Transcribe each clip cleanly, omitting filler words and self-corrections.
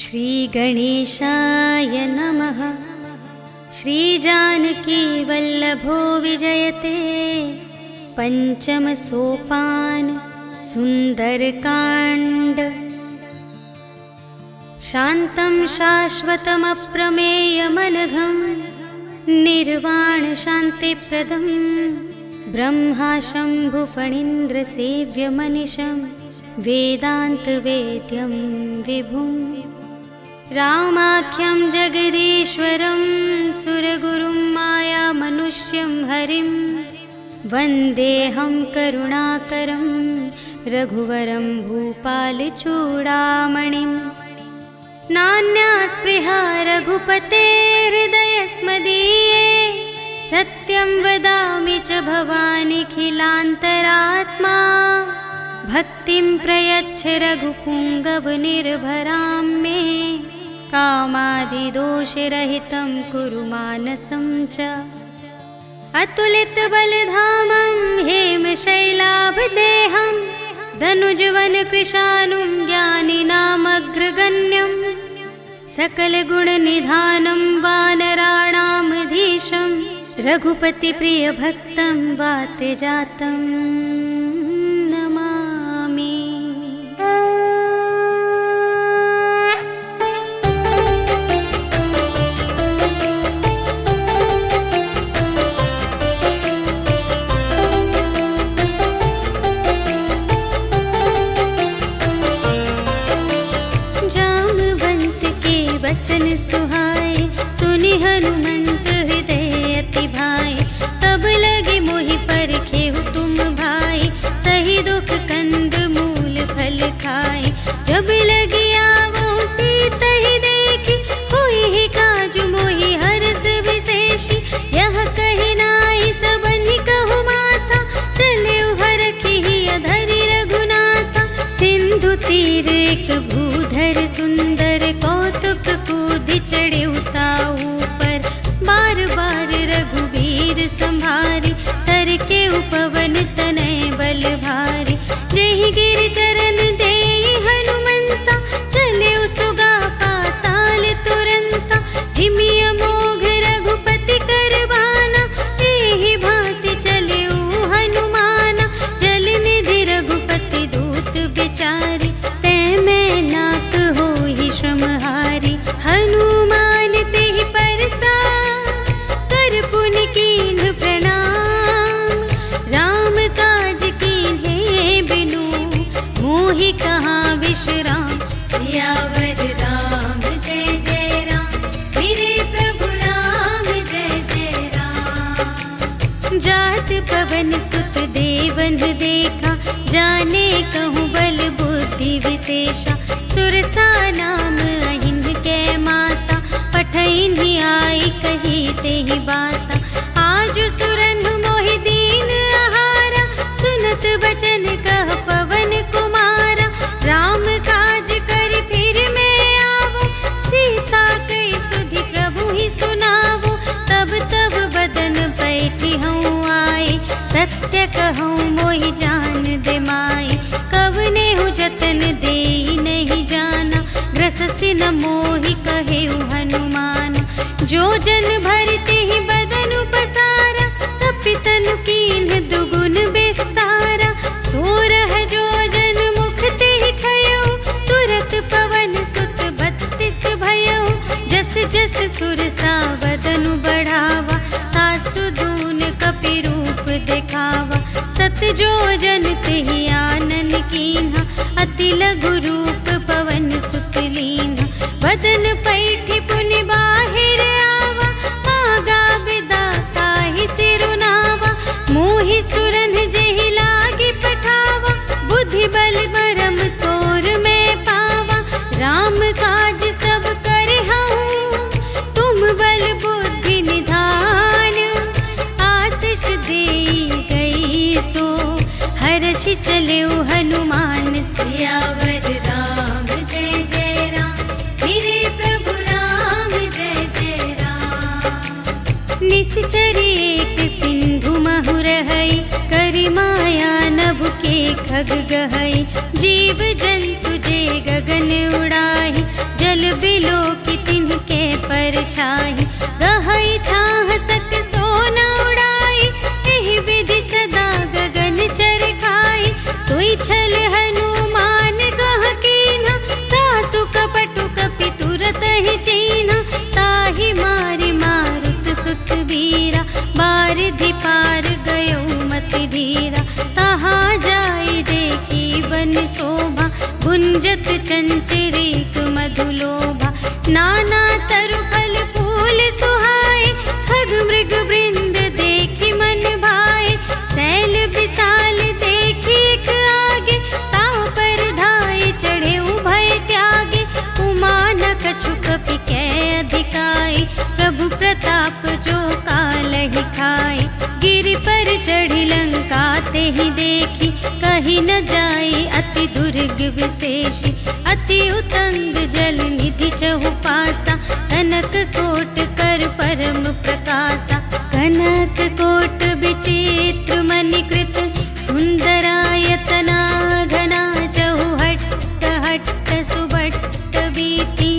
श्रीगणेशाय नमः। श्रीजानकीवल्लभो विजयते पंचम सोपान सुंदरकांड। शान्तं शाश्वतमप्रमेयमनघं निर्वाण शान्तिप्रदं ब्रह्मा शम्भुफणीन्द्रसेव्यमनिशं वेदान्तवेद्यं विभुं रामाख्यं जगदीश्वरं सुरगुरुं मायामनुष्यं हरिं वन्देऽहं करुणाकरं रघुवरं भूपालचूडामणिं। नान्या स्पृहा रघुपते हृदयस्मदीये सत्यं वदामि च भवानिखिलान्तरात्मा। भक्तिं प्रयच्छ रघुपुङ्गवनिर्भरां मे कामादिदोषरहितं कुरु मानसं च। अतुलितबलधामं हेमशैलाभदेहं धनुजवनकृशानुं ज्ञानिनामग्रगण्यं सकलगुणनिधानं वानराणामधीशं रघुपतिप्रियभक्तं वातजातं नमामि। वचन सुहाए सुनि हनुमंत हृदय अति भाए। तब लगे मोहि परखेहु तुम भाई सही दुख कंद मूल फल खाए। जब लगे आवो सीत ही देखी होई ही काजु मोहि हरस विशेषी। यह कहि नाई सबनि कहु माता चले हरखि ही अधरि रघुनाथा। सिंधु तीर एक भूधर सुंदर कौतुक कूदि चढ़े उताऊ पर। बार बार रघुबीर संभारी तर के उपवन तनय बल भारी। जेहि गिर चरण देई हनुमंता चले सुगा पाताल तुरंता। जिमि अमोघ रघुपति करबाना एहि भांति चले हनुमाना। जल निधि रघुपति दूत बिचारी तै मैं नाक होहि श्रमहारी। हनुमान तेहि परसा कर पुनि कीन्ह प्रणाम। राम काज कीन्हे बिनु मोहि कहाँ विश्राम। सियावर राम जय जय राम मेरे प्रभु राम जय जय राम। जात पवन सुत देवन देखा जाने कहूँ बल बुद्धि विशेषा। सुरसा नाम अहिन के माता पठइन आई कही तेहि बाता। आज सुरन मोहि दीन आहारा सुनत बचन कह पवन कुमारा। राम काज कर फिर मैं आवो सीता कई सुधि प्रभु ही सुनावो। तब तब बदन पैठी हूँ आए सत्य कहूँ मोहि जान दे माई। कवने हूँ जतन देहि नहीं जाना ग्रससि न मोहि कहेउ हनुमान। जो जन भरते ही बदन पसारा तपि तनु कीन्ह दुगुन विस्तारा। सोरह जो जन मुख तेहि खयउ तुरत पवन सुत 32 भयउ। जस जस सुरसा बदनु बढ़ावा तासु दून कपि रूप दिखावा। सत जो जन तेहि आनन कीन्हा अति लघु रूप पवन सुत लीन्हा। बदन पैठि पुनि बाहिर आवा मागा विदाता ही सिरुनावा। मोहि सुरन जेहि लागी पठावा बुद्धि बल बरम तोर में पावा। राम काज सब करहु तुम बल बुद्धि निधान। आशीष देई गई सो हर्षि चलेउ हनुमान। सियावर राम जय जय राम मेरे प्रभु राम जय जय राम। निश्चरी एक सिंधु महु रहई करि माया नभ के खग गहई। जीव जंतु जे गगन उड़ाही गुंजत चंचरीक मधुलोभा। नाना तरु फल फूल सुहाए, खग मृग वृंद देखी मन भाए। सैल विशाल देखी एक आगे, ताव पर धाये चढ़े उभय त्यागे। उमा न कछु कपि कै अधिकाई, प्रभु प्रताप जो कालहि खाए। गिरि पर चढ़ी लंका तेहि देखी, कही न जाई अति दुर्ग विशेषी। अति उतंग जल निधि चहुपासा, कनक कोट कर परम प्रकाशा। कनक कोट विचित्र मणिकृत, सुंदरायतना घना। चहुहट्ट हट्ट सुभट्ट बीती,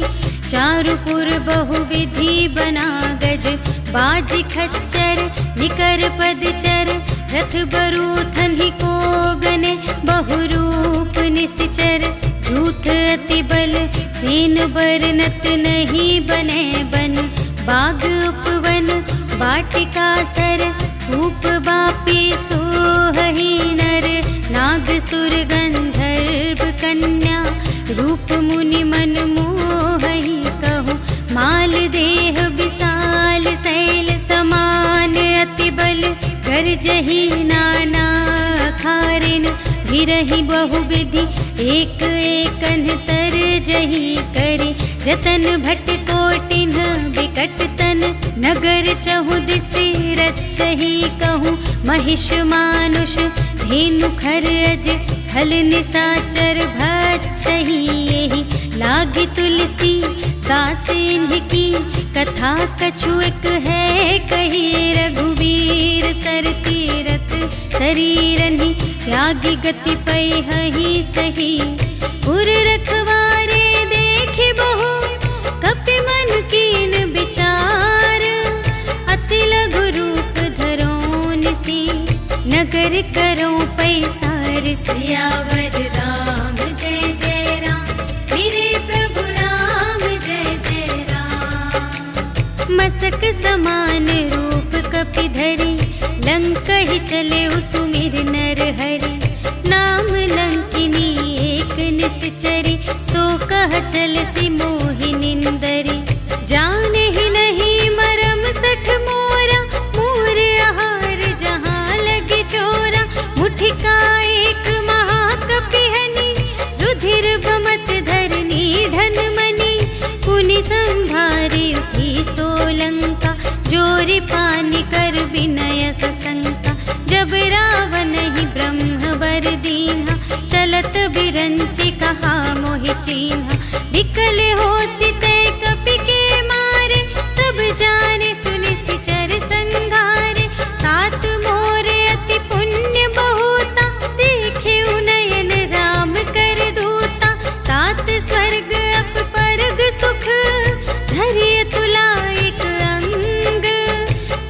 चारुपुर बहुविधि बना गज। बाज खच्चर निकर पदचर, रथ बरूथन ही को गने। बहुरूप निश्चर झूठ अति बल, सेन बरनत नहीं बने बन। बाग उपवन वाटिका सर, रूप बापी सोहहि नर। नाग सुर गंधर्व कन्या, रूप मुनि मन मोहहि कहूँ। माल देह विशाल शैल समान, अति बल गर्जहि नाना खारिन। गिरहि बहुविधि एक एकन तरजहि करि। जतन भट कोटिन्ह विकट तन, नगर चहुदिसि रचहि कहूँ। महिष मानुष धेनु खर अज, खल निशाचर भक्षहि एहि। लागी तुलसी दास इन्हकी, कथा कछु एक है कही। रघुवीर सर तीरथ शरीरहि, त्यागी गति पैहि सही। पुर रखवारे देखि बहु, कपि मन कीन विचार। अति लघु रूप धरों निसी, नगर करों पैसार। सियावर राम जय जय राम, मेरे प्रभु राम जय जय राम। मसक समान रूप कपि धरि, लंकहि चले सुमिर नर हरि। नाम लंकिनी एक निश्चरी, सो कह चलसि मोहि निंदरी। जाने ही नहीं मरम सठ मोरा, मोर आहार जहाँ लगे चोरा। मुठिका एक महाकपिहनि, रुधिर बमत धरनी ढन मनि। पुनि संभारी उठी सोलंका, जोरि पानी कर विनय सशंका। जब रावण ही ब्रह्म वर दीन्हा, चलत बिरंचि कहा मोहि चीन्हा। विकल होसि तै कपि के मारे, तब जाने सुनि सिचर संघारे। तात मोरे अति पुण्य बहुता, देखे उनयन राम कर दूता। तात स्वर्ग अप परग सुख, धरिय तुला एक अंग।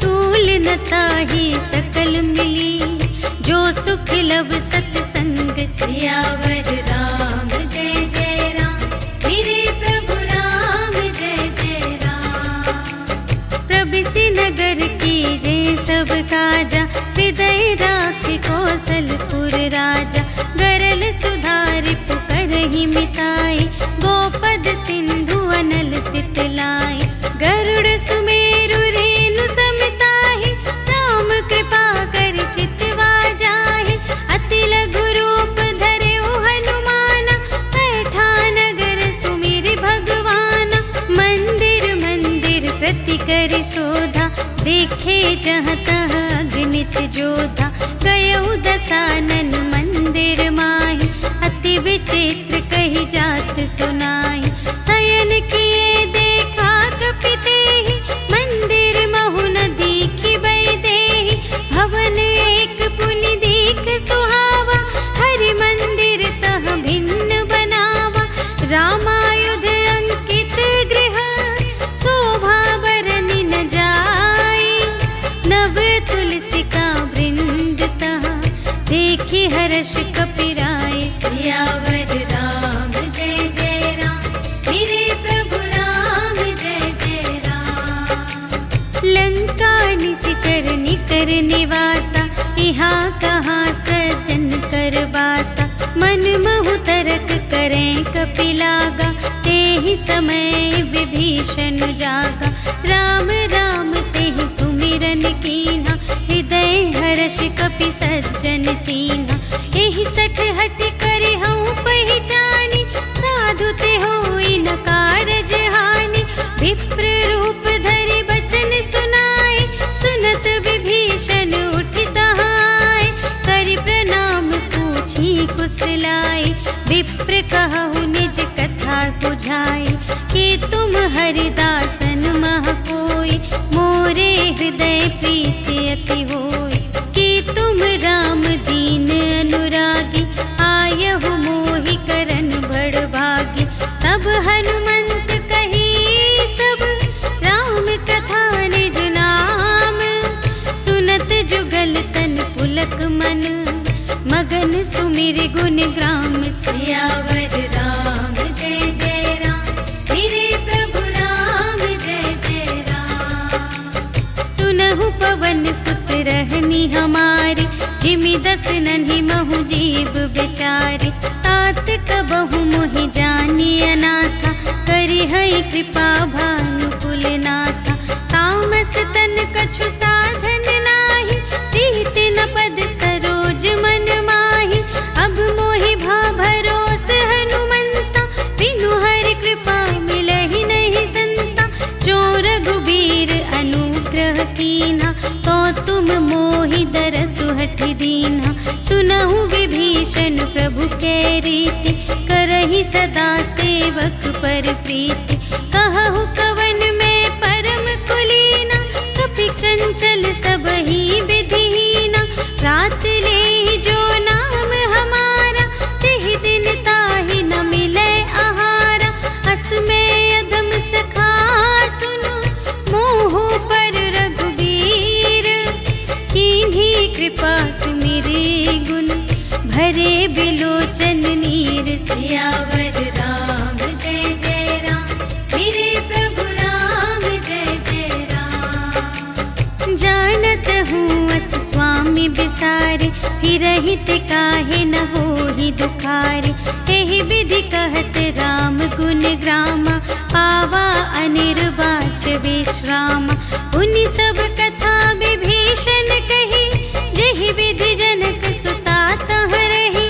तूल न ताहि सकल मिली, जो सुख लव सतसंग। सियावर राम जय जय राम, मेरे प्रभु राम जय जय राम। प्रबिसि नगर की जय सब काजा, हृदय राखि कौशलपुर राजा। गरल सुधारि पुकारहि मिताई, गोपद सिंधु अनल सितलाई। गरुड़ सुमेरु रेणु समिताहि, राम कृपा कर चितवा जाहि। अति लघु रूप धरेउ हनुमाना, बैठा नगर सुमिरि भगवाना। मंदिर मंदिर प्रति करि शोधा, देखे जहाँ तहाँ अगणित जोधा। गयउ दसानन मंदिर माहि, अति विचित्र कही जात सुनाई। शयन किए देखा कपि तेहि, मंदिर महु न दीखि वैदेही। भवन एक पुनि दीख सुहावा, हरि मंदिर तह भिन्न बनावा। रामायुध अंकित गृह, शोभा बरनि न जाई। नव तुलसिका वृंद तह, देखि हर्ष कपिराय। सियावर राम जय जय राम, मेरे प्रभु राम जय जय राम। लंका निशिचर निकर निवासा, यहाँ कहाँ सज्जन कर बासा। मन महु तरक करें लागा, तेहि समय विभीषण जागा। राम राम तेहि सुमिरन कीन्हा, हृदय हर्ष कपि सज्जन चीन्हा। एहि सठ हठ करिहउँ पहिचानि, साधु ते होई न कारज हानि। विप्र रूप धरि बचन सुनाए, सुनत विभीषण उठि तहाए। करि प्रणाम पूछी कुशलाए, विप्र कहु निज कथा बुझाए। कि तुम हरिदासन मह कोई, मोरे हृदय प्रीति अति होई। कि तुम राम दीन अनुरागी, आयहु मोहि करन बड़ भागी। तब हनुमंत कही सब, राम कथा निज नाम। सुनत जुगल तन पुलक मन, मगन सुमिर गुण ग्राम। सियावर राम जय जय राम, मेरे प्रभु राम जय जय राम। सुनहु पवन सुत रहनी हमारी, जिमि दस नन्हि महु जीव बेचारे। तात कबहु मोहि जानि अनाथा, करिहइ कृपा भानुकुल नाथा। तामस तन कछु साधन नाही, प्रीति न पद सरोज मन माही। अब मोहि भा भरोस हनुमंता, बिनु हरि कृपा मिलहि नहीं संता। जो रघुबीर अनुग्रह कीन्हा, तो तुम मोहि दरसु हठि दीन्हा। सुनहु विभीषण प्रभु कै रीति, करहि सदा सेवक पर प्रीति। कहु कवन में परम कुलीना, कपि चंचल सबहि विधिहीना। रात लेहि जो नाम हमारा, तेहि दिन ताहि न मिलै आहारा। अस में अधम सखा सुनो, मोहु पर रघुबीर। कीन्ही कृपा सुमिरे गुण, भरे बिलोचन नीर। सियावर राम जय जय राम, मेरे प्रभु राम जय जय राम। जानत हूँ अस स्वामी बिसारे, फिरहित काहे न होहि दुखारे। एहि विधि कहत राम गुण ग्रामा, पावा अनिर्वाच विश्रामा। उनि सब कथा विभीषण कही, जेहि विधि जनक सुता तह रही।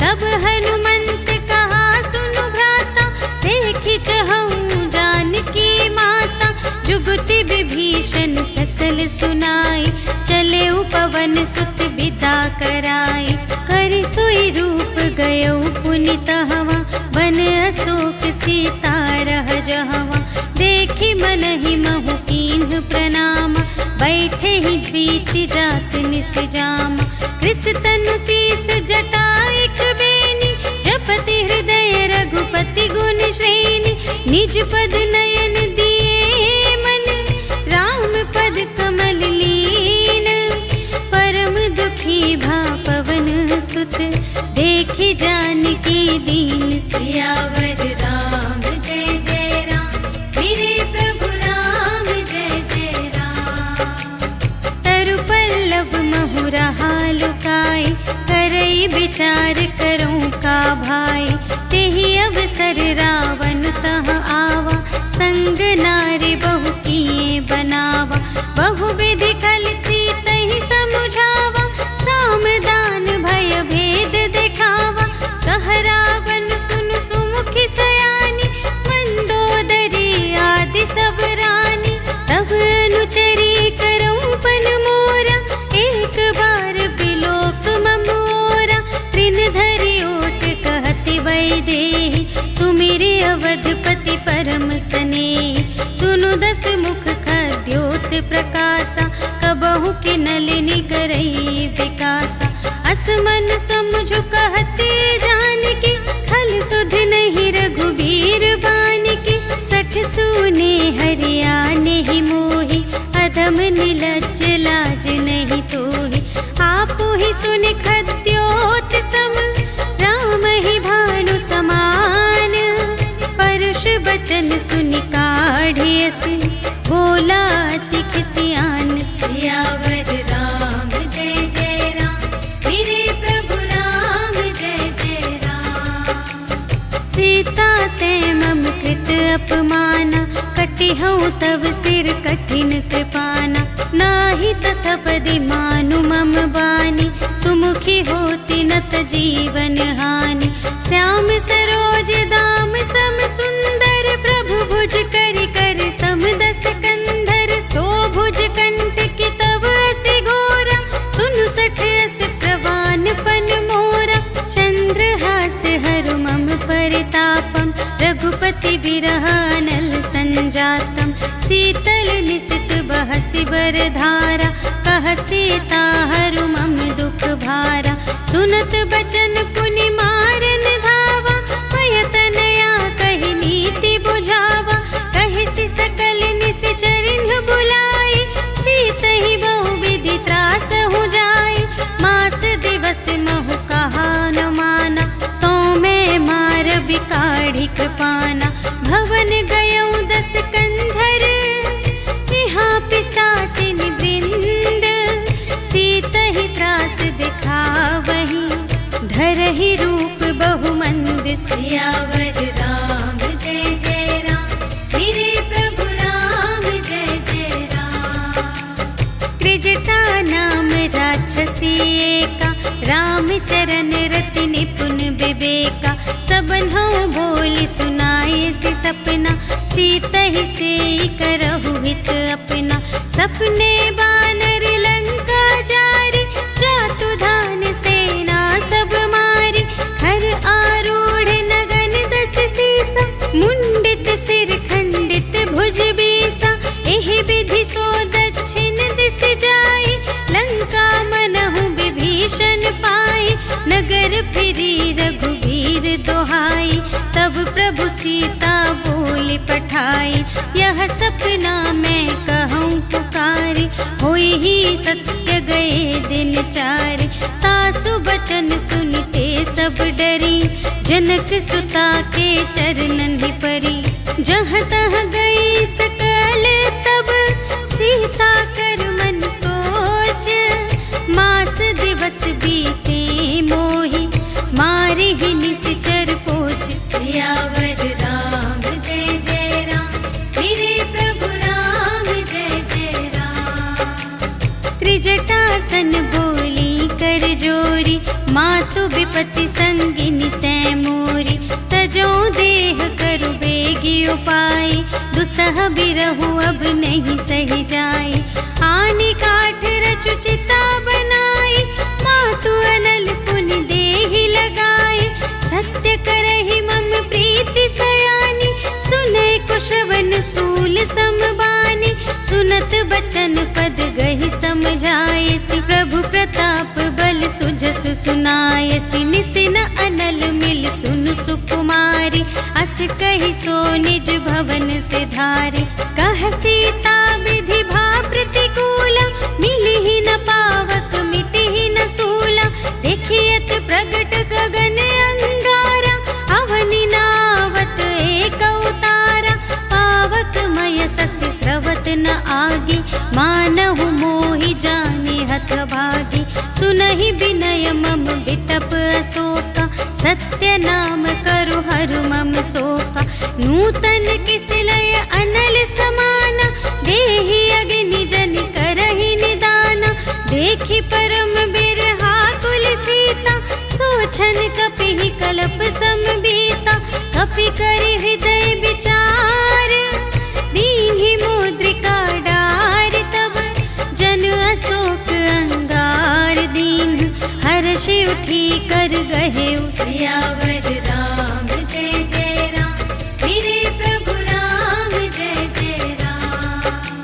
तब हनुमंत कहा सुनु भ्राता, देखि चहऊँ जानकी माता। जुगति विभीषण सकल सुनाई, चले पवन सुत विदा कराई। करि सोई रूप गयौ पुनि तहवा, बन अशोक सीता रह जहवा। देखि मनहि महु कीन्ह प्रणामा, बैठे ही प्रीति जात निस जामा। कृस तनु शीस जटाइक बेनी, जपति हृदय रघुपति गुण श्रेणी। निज पद नयन दिए मन, राम पद कमल लीन। परम दुखी भा पवन सुत, देखि जानकी दीन। सियावर राम जय जय राम, मेरे प्रभु राम जय जय राम। तरु पल्लव महु रहा लुकाई, करई विचार करऊँ का भाई। तेहि अवसर रावण तह आवा, संग नारी बहु किए बनावा। बहु विधि खल सीतहि समुझावा, सामदान भय भेद दिखावा। कह रावण सुनु सुमुखि सयानी, मंदोदरी आदि सब रानी। तब अनुचरी करऊँ पन मोरा, एक बार बिलोक ममोरा। त्रिन धरि ओट कहति वैदेही, सुमिरि अवधपति परम स्नेही। सुनु दस मुख खद्योत प्रकाशा, कबहु के नलिनी करई विकासा। असमन समझु कहते जानकी, खल सुध नहीं रघुबीर बानिकी। सठ सुने हरियाने ही मोहि, अधम निलज्ज लाज नहीं तोहि। आपु ही सुनि खद्योत सम, राम ही भानु समान। परुष बचन सुनि काढ़ियसि, बोला अति खिसियान। सियावर राम जय जय राम, मेरे प्रभु राम जय जय राम। सीता ते मम कृत अपमाना, कटिहउँ तव सिर कठिन कृपाना। नाही त सपदि मानु मम बानी, सुमुखी होती न त जीवन हानि। श्याम सरोज दाम सम सुंदर, प्रभु भुज करि कर सम दस कंधर। सो भुज कंठ की तव असि घोरा, सुनु सठ अस प्रवान पन मोरा। चंद्रहास हरु मम परितापम, रघुपति बिरह अनल संजातम। शीतल निसित बहसि बरधारा, कह सीता हरु मम दुख भारा। सुनत बचन पुनि मारन धावा, भय तनया कहि नीति बुझावा। कहिसि सकल निश्चरिन बुलाई, सीतहि बहु विधि त्रासहु जाई। मास दिवस महु कहा न माना, तो मैं मार बिकाढ़ी कृपाना। भवन गयउँ दस कंधर, यहाँ पिशाचिन वृंद। सीतहि त्रास दिखावही, धरहि रूप बहुमंद। सियावर राम जय जय राम, मेरे प्रभु राम जय जय राम। त्रिजटा नाम राक्षसी एका, राम चरण रति निपुण विवेका। सबन्हु बोली सुनाए सि सपना, सीतहि सेई करहु हित अपना। सपने बानर लंका जारी, जातु धान सेना सब मारी। खर आरूढ़ नगन दस सीसा, मुंडित सिर खंडित भुज बीसा। एहि विधि सो दक्षिण दिस जाई, लंका मनहु विभीषण पाई। नगर फिरी रघुबीर दोहाई, तब प्रभु सीता बोली पठाई। यह सपना मैं कहूँ पुकारी, होई ही सत्य गए दिन चारि। तासु बचन सुनते सब डरी, जनक सुता के चरणन ही परी। जहाँ तहाँ गई सकल तब, सीता कर मन सोच। मास दिवस बीते मोहि, मारे ही निश्चर पोच। सियावर राम जय जय राम, मेरे प्रभु राम जय जय राम। त्रिजटासन बोली कर जोरी, मातु विपति संगिनी तै मोरी। तजो देह करु बेगी उपाय, दुसह बिरहु अब नहीं सही जाई। आनि काठ रचु चिता बनाई, मातु अनल पुनि देहि लगाई। सत्य करहि मम प्रीति सयानी, सुनै कुशवन सूल समबानी। सुनत बचन पद गहि समझायसि, प्रभु प्रताप बल सुजस सुनायसि। निसिन अनल मिल सुन सुकुमारी, अस कहि सो निज भवन सिधारी। कह सीता विधि भा प्रतिकूला, मिलिहि न पावक मिटिहि न सूला। देखियत प्रगट गगन अंगारा, अवनि नावत एक उतारा। पावक मय सस्य स्रवत न आगे, मानहु मोहि जाने हथ भागी। सुनहि विनय मम बिटप अशोका, सत्य नाम करु हरु मम शोका। नूतन किसलय अनल समाना, देहि अग्नि जनि करहि निदाना। देखि परम बिरहा कुल सीता, सोछन कपिहि कलप समबीता। कपि करि हृदय विचार, दीन्हि मुद्रिका डारि। तब जन अशोक अंगार दीन, हर्षि उठी कर गहे। सियावर राम जय जय राम, मेरे प्रभु राम जय जय राम।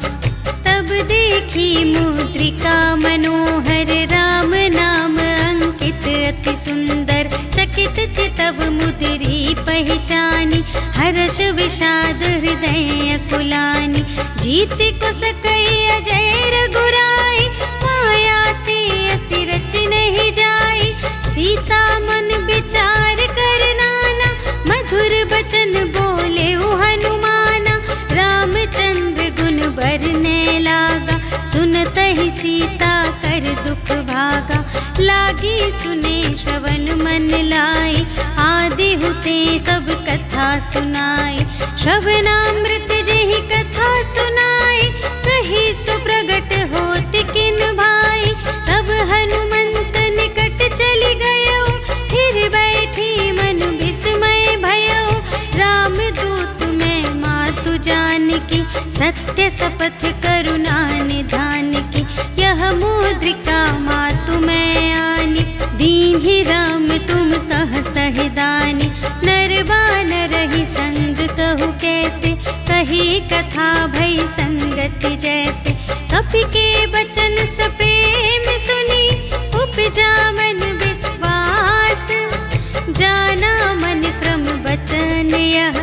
तब देखी मुद्रिका मनोहर, राम नाम अंकित अति सुंदर। चकित चितव मुद्री पहचानी, हर्ष विषाद हृदय कुलानी। जीत को सकई अजय रघुराई, माया ते असि रच नहीं जाई। सीता मन विचार कर नाना, मधुर बचन बोले हनुमाना। रामचंद्र गुण बरने लागा, सुनतहि सीता कर दुख भागा। लागी सुने श्रवण मन लाई, आदि हुते से सब कथा सुनाई। श्रवणामृत जेहि कथा सुनाई, कही सुप्रगट होत किन भाई। तब हनुमंत निकट चली गयो, फिर बैठी मन विस्मय भयो। राम दूत मैं मातु जानकी, सत्य शपथ करुणा निधान की। यह मुद्रिका मातु मैं आनी, दीन्हि राम तुम कह सहिदानी। नर बानर ही संग कहु कैसे, कही कथा भई संगति जैसे। कपि के बचन सप्रेम सुनी, उपजा मन विश्वास। जाना मन क्रम बचन यह,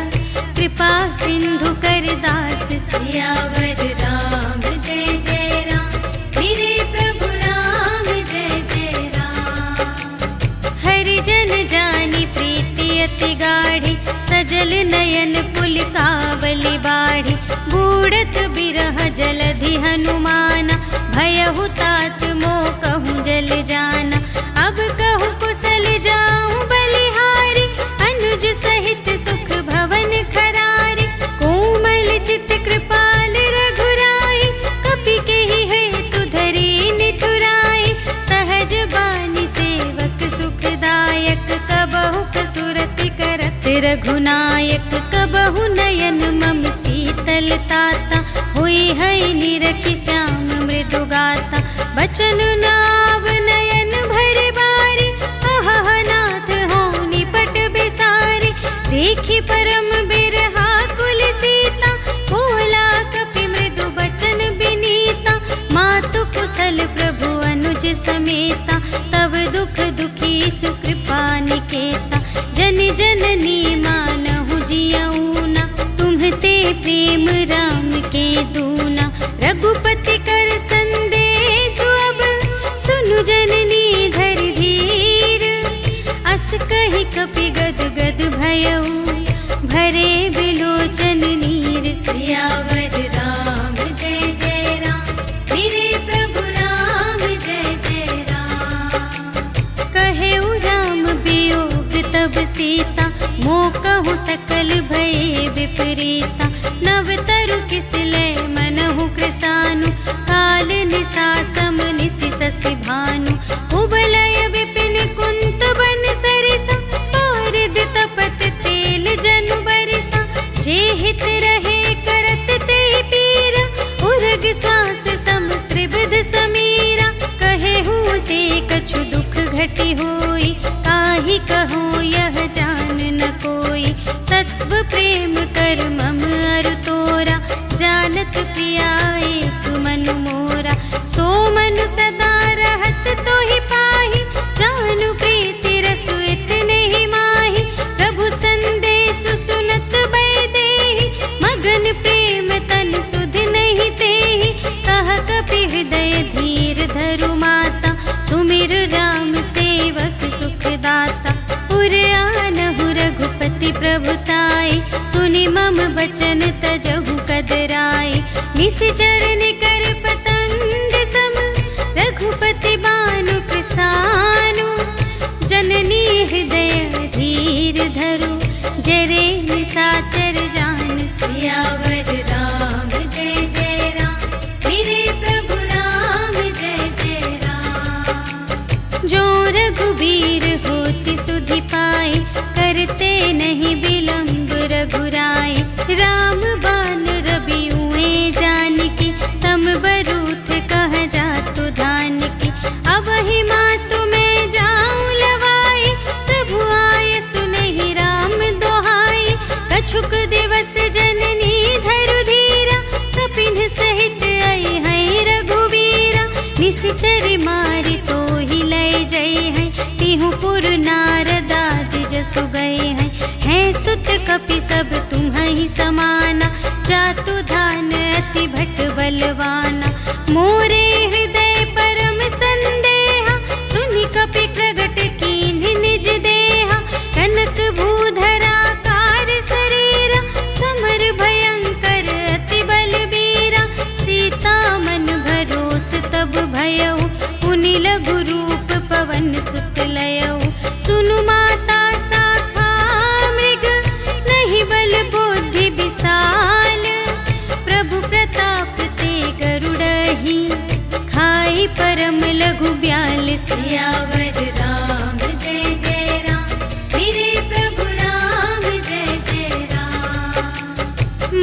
कृपा सिंधु कर दास। सियावर राम जय जय राम, मेरे प्रभु राम जय जय राम। हरि जन जानी प्रीति अति गाढ़ी, सजल नयन पुलकावली बाढ़ी। बूढ़त बिरह जलधि हनुमाना, भयहु तात मोह कहूँ जल जाना। अब कहूँ कुशल जाऊँ बलिहारी, अनुज सहित सुख भवन खरारी। कोमल चित कृपाल रघुराई, कपि केहि हेतु धरि निठुराई। सहज बानी सेवक सुखदायक, कबहु कसुरति करत रघुनायक। कबहु नयन मम शीतल ताता, हुई है निरखि श्याम मृदु गाता। बचन नाव नयन भर बारी, अहह नाथ हो निपट बिसारी। देखी परम बिरहा कुल सीता, बोला कपि मृदु बचन बिनीता। मातु कुशल प्रभु अनुज समेता, तब दुख दुखी सुकृपा निकेता। जन जननी मानहु जियऊना, तुम्हते प्रेम राम के दूना। रघुपति कर संदेश अब, सुनु जननी धर धीर। अस कहि कपि गद गद भयऊ, भरे बिलोचन नीर। सियावर राम जय जय राम, मेरे प्रभु राम जय जय राम। कहेउ राम वियोग तब सीता, मोह कहूँ सकल भये विपरीता। नव तरु किसलय मनहु कृसानु, काल निसा सम निसि शशि भानु। उबलय विपिन कुंत बन सरिसा, पारद तपत तेल जनु बरिसा। जे हित रहे करत तेहि पीरा, उरग श्वास सम त्रिविध समीरा। कहेहु ते कछु दुख घटी होई, काहि कहूँ यह जान न कोई। तत्व प्रेम कर मम अरु तोरा, जानत प्रिया एक मनु मोरा। सो मनु सदा रहत तोहि पाहि, जानु प्रीति रसु इतने ही माहि। प्रभु संदेश सुनत बैदेहि, मगन प्रेम तन सुध नहीं तेहि। कह कपि हृदय धीर धरु माता, सुमिर राम सेवक सुखदाता। उर आनहु रघुपति प्रभुताई, सुनि मम बचन तजहु कदराई। निश्चर निकर पतंग सम, रघुपति बानु प्रसानु। जननी हृदय धीर धरु, जरे निसाचर जान। सियावर राम जय जय राम, मेरे प्रभु राम जय जय राम। जो रघुबीर होति सुधि पाई, करते नहीं विलंब रघुराई। राम बान रबिउए जानकी, तम बरूथ कह जातु धान की। अब ही मातु मैं जाऊं लवाई, प्रभु आय सुनहि राम दोहाई। कछुक दिवस जननी धरु धीरा, कपिन सहित आई है रघुवीरा। निश्चर मारि तोहि लय जय है, तिहु पुर नारदादि जसु गए हैं। है सुत कपि सब तुम्हि समाना, जातु धान अति भट बलवाना। मोरे हृदय परम संदेहा, सुनि कपि प्रगट कीन्हि निज देहा। कनक भूधरा कार शरीरा, समर भयंकर अति बलबीरा। सीता मन भरोस तब भयउ, पुनि लघु रूप पवन सुत लयउ। सुनु माता शाखा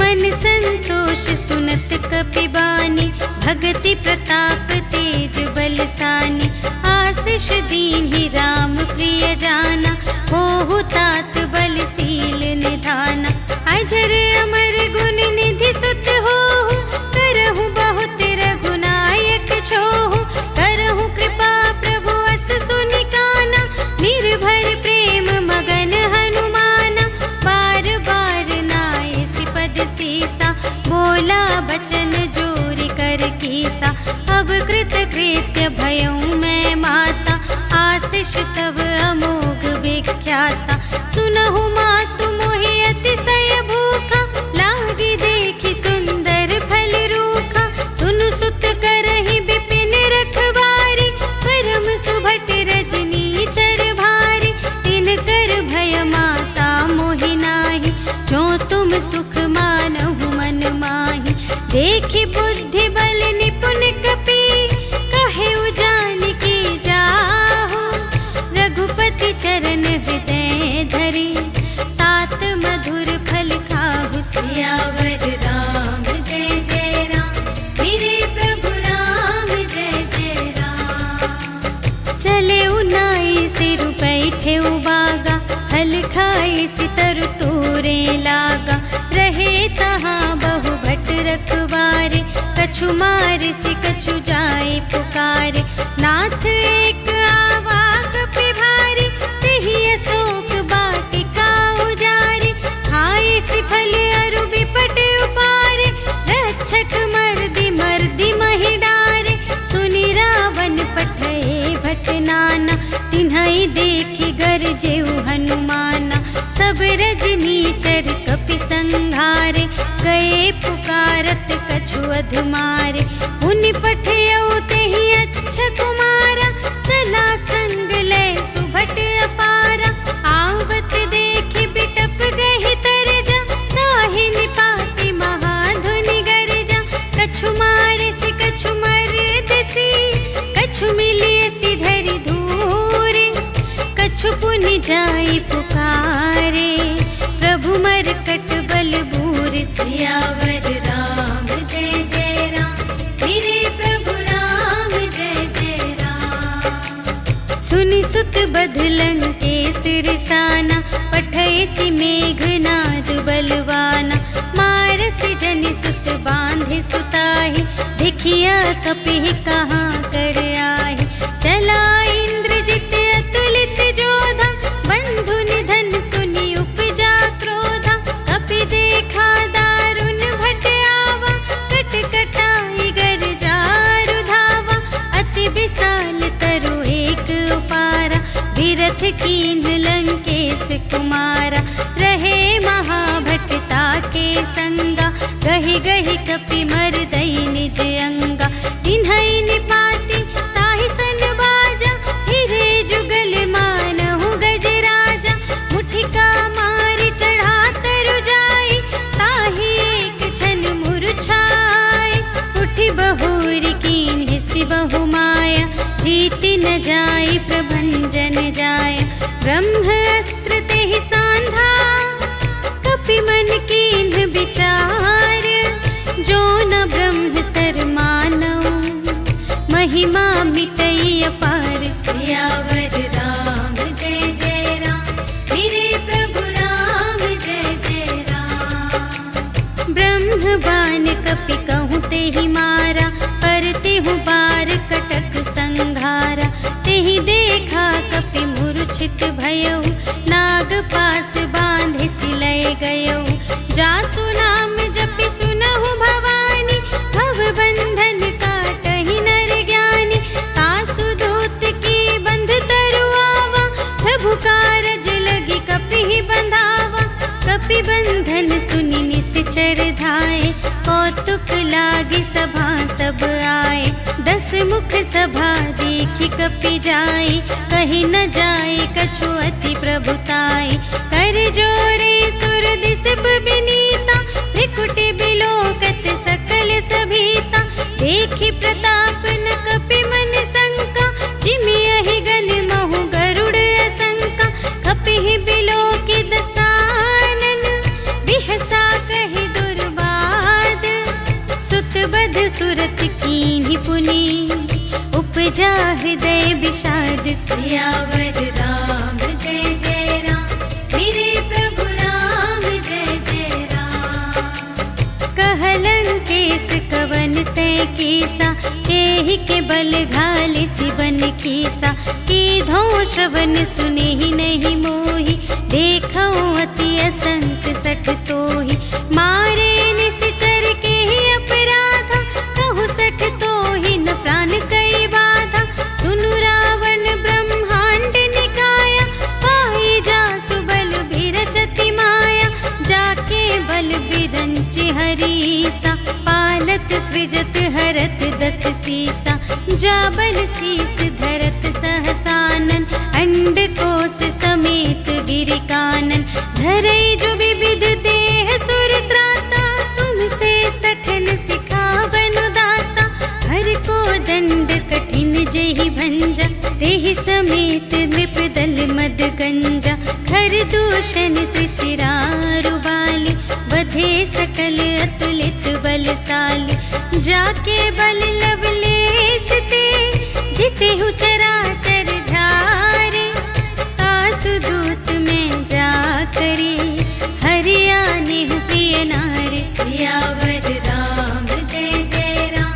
मन संतोष सुनत कपिबानी, भगति प्रताप तेज बलसानी। आशीष दीन्हि राम प्रिय जाना, होहु तात बलशील निधाना। अजर अमर गुण निधि सुत होहु, करहु बहुत रघुनायक छोहु। करहु कृपा प्रभु अस सुनि काना, निर्भर प्रेम मगन हनुमाना। बार बार नाए सिपद सीसा, बोला बचन जोरि कर कीसा। अब कृत कृत्य भयउ मैं माता, आशीष तव अमोघ विख्याता। सुनहु मातु मोहि अतिशय भूखा, लागी देखि सुंदर फल रूखा। सुनु सुत करहि विपिन रखवारी, परम सुभट रजनी चर भारी। तिनकर भय माता मोहि नाहि, जो तुम सुख मानहु मन माहि। देखि बुद्धि बल निपुण कपि, कहेउ जानकी जाहु। रघुपति चरण हृदय धरि, तात मधुर फल खाहु। सियावर राम जय जय राम, मेरे प्रभु राम जय जय राम। चले उनाई सिर बैठे उबागा, हल खाए सितर तोरे लागा। रहे तहाँ बहु भट रखवारे, कछु मारे सि कछु जाए पुकारे। नाथ एक आवा कपि भारी, तेहि अशोक वाटिका उजारी। खाए सि फल अरु बिपट उपारे, रक्षक मर्दि मर्दि महि डारे। सुनि रावण पठए भट नाना, तिन्हइ देखि गरजेउ हनुमाना। सब रजनीचर कपि संघारे, गए पुकारत कछु अधमारे। मुनि पठयउ तेहि अच्छा कुमारा, चला संग लय सुभट अपारा। आवत देखि बिटप गहि तरजा, ताहि निपाति महाधुनि गरजा। कछु मारे सि कछु मरदसि, कछु मिलिए सि धरि धूरे। कछु पुनि जाई पुकारे, प्रभु मरकट बल बूरे। सियावर राम जय जय राम, मेरे प्रभु राम जय जय राम। सुनि सुत बधलन केसर साना, पठय सि मेघनाद बलवाना। मारसि जनि सुत बांधे सुताहि, देखिया कपिहि कहाँ कर आहि। चला इंद्रजित अतुलित जोधा, बंधु निधन सुनि उपजा क्रोधा। कपि देखा दारुण भट आवा, कट कटाई गर जारु धावा। अति विशाल तरु एक उपारा, विरथ कीन्ह लंकेश कुमारा। रहे महाभटता के संगा, गहि गहि कपि मरदई निज अंगा। तिन्हइ निपाति ताहि सन बाजा, हिरे जुगल मानहु गजराजा। मुठिका मारि चढ़ा तरु जाई, ताहि एक छन मुरझाई। उठि बहुरी कीन्हि सि बहु माया, जीति न जाई प्रभंजन जाय। ब्रह्म अस्त्र तेहि सांधा, कपि मन कीन्ह विचार। जो न ब्रह्म सर मानऊ, महिमा मिटई अपार। सियावर राम जय जय राम, मेरे प्रभु राम जय जय राम। ब्रह्म बान कपि कहूँ तेहि मारा, पर तेहु बार कटक संघारा। तेहि देखा कपि मूर्छित भयउ, नाग पास बांधे सिलय गयउ। जासु नाम जपि सुनहु भवानी, भव बंधन काटहि नर ज्ञानी। तासु दूत की बंध तरु आवा, प्रभु कारज लगी कपिहि बंधावा। कपि बंधन सुनि निश्चर धाये, कौतुक लागी सभा सब आए। 10 मुख सभा देखि कपि जाई, कहि न जाए कछु अति प्रभुताई। कर जोरे सुर दिसप बिनीता, त्रिकुटि बिलोकत सकल सभीता। देखि प्रताप न कपि मन शंका, जिमि यहि गन महु गरुड़ असंका। कपिहि बिलोकि दसानन, बिहसा कहि दुर्बा सुरत कीन्ही पुनि, उपजा हृदय विषाद। सियावर राम जय जय राम, मेरे प्रभु राम जय जय राम। कहलंकेश कवन तय कीसा, केहि के बल घाले सिबन कीसा। कीधो श्रवण सुने ही नहीं मोहि, देखौ अति असंख सठ तोहि। मारे निश्चर के ही अपराधा, कहु सठ तोहि न प्राण कई बाधा। सुनु रावण ब्रह्मांड निकाया, पाई जासु बल बिरचति माया। जाके बल बिरंच हरीसा, पालत सृजत हरत दस सीसा। जा बल शीस धरत सहसानन, अंड कोश समेत गिरि कानन। धरई जो विविध देह सुर त्राता, तुमसे सठन सिखावन दाता। हर को दंड कठिन जेहि भंजा, तेहि समेत नृप दल मद गंजा। खर दूषण त्रिशिरारु बाली, बधे सकल अतुलित बलशाली। जाके बल लवलेश ते, जितेहु चराचर झारे। आसुदूत में जा करे, हरियाणेहु प्रिय नारी। सियावर राम जय जय राम,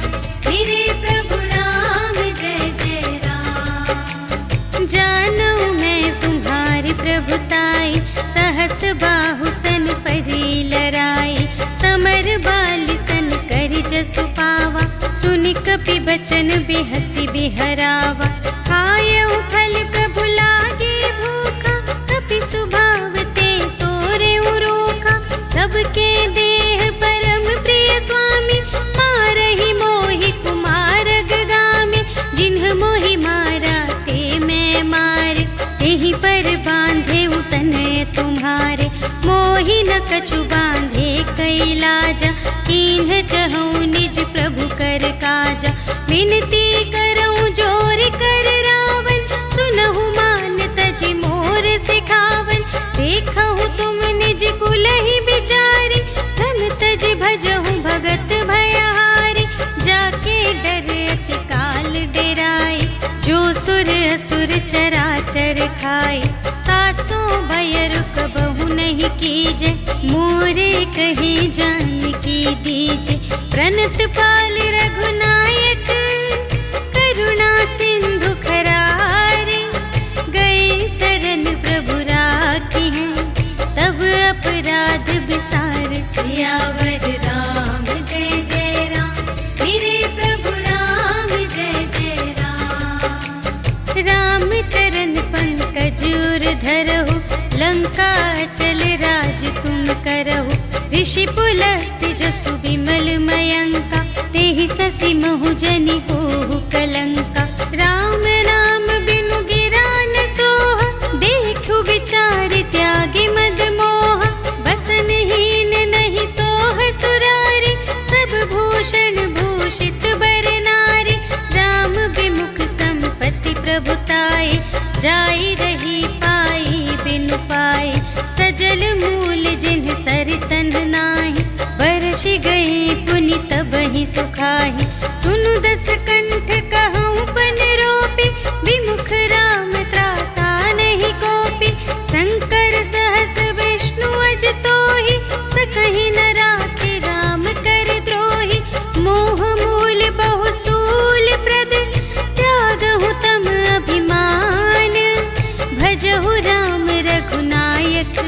मेरे प्रभु राम जय जय राम। जानू मैं तुम्हारी प्रभुताई, सहस बाहु सन परी लराई। समर बाली सन करि जसु पावा, सुनि कपि बचन बिहसि बिहरावा। खायउ फल प्रभु लागे भूखा, कपि सुभाव ते तोरे रोखा। सबके देह परम प्रिय स्वामी, मारहि मोहि कुमारग गामी। जिन्ह मोहि मारा ते मैं मारे, तेहि पर बांधे तनय तुम्हारे। मोहि न कछु बांधे कैलाजा, कीन्ह चहु निज प्रभु कर काजा। विनती करऊं जोर कर रावण, सुनहु मान तजि मोर सिखावन। देखहु तुम निज कुलहि बिचारी, धन तजि भजहु भगत भयहारी। जाके डर अति काल डेराई, जो सुर असुर चराचर खाई। तासो भय रुक बहु नहीं कीजे, मोरे कही जान की दीजे। प्रणत पाल रघुनायक, करुणा सिंधु खरारे। गए शरण प्रभु राखी हैं, तब अपराध बिसार। सियावर राम जय जय राम, मेरे प्रभु राम जय जय राम। राम चरण पंकज उर धरहु, लंका चल राज तुम करहु। ऋषि पुलस्त्य जसु विमल मयंका, तेहि ससि महु जनि होहु कलंका। राम नाम बिनु गिरा न सोहा, देखु विचार त्यागी मद मोहा। बसनहीन नहीं सोह सुरारी, सब भूषण भूषित बर नारी। राम विमुख संपत्ति प्रभुताई, जाई रही पाई बिनु पाई। सजल मूल जिन्ह सरितन नाही, बरषि गए पुनि तबहि सुखाहि। सुनु दस कंठ कहऊँ पन रोपी, विमुख राम त्राता नहीं कोपी। शंकर सहस विष्णु अज तोहि, सकहि न राखे राम कर द्रोही। मोह मूल बहु सूल प्रद, त्यागहु तम अभिमान। भजहु राम रघुनायक,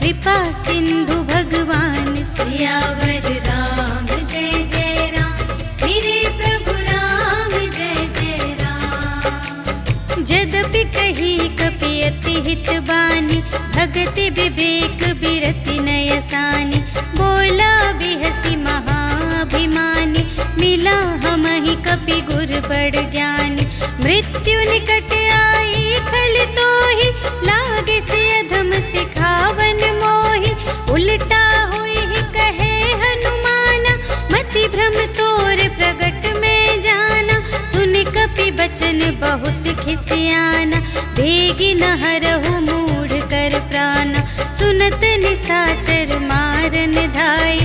कृपा सिंधु भगवान। सियावर राम जय जय राम, मेरे प्रभु राम जय जय राम। जदपि कही कपि अति हित बानी, भगति विवेक बिरति नयसानी। बोला बिहसी महाभिमानी, मिला हमहि कपि गुर बड़ ज्ञानी। मृत्यु निकट आई खल तोहि, लागे से अधम सिखावन मोहि। उल्टा हुई ही कहे हनुमाना, मति भ्रम तोर प्रगट में जाना। सुन कपि बचन बहुत खिसियाना, बेगी न हरहु मूढ़ कर प्राणा। सुनत निसाचर मारन धाई,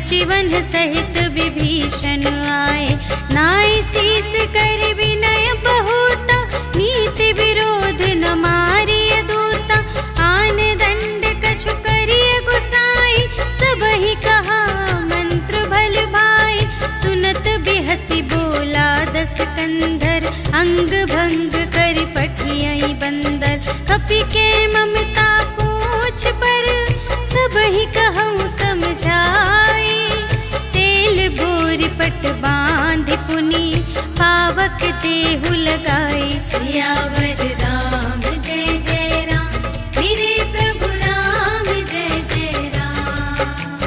सुचिवन सहित विभीषण आए, नाय शीस कर विनय बहुता, नीति विरोध न मारिय दूता, आन दंड कछु करिय गुसाई, सबहि कहा मंत्र भल भाई, सुनत बिहसी बोला दस कंधर, अंग भंग कर पठियई बंदर, कपि के ममता पूछ पर, सबहि कहूँ समझाई, तेल बोर पट बांध पुनि, पावक देहु लगाई, सियावर राम जय जय राम, मेरे प्रभु राम जय जय राम।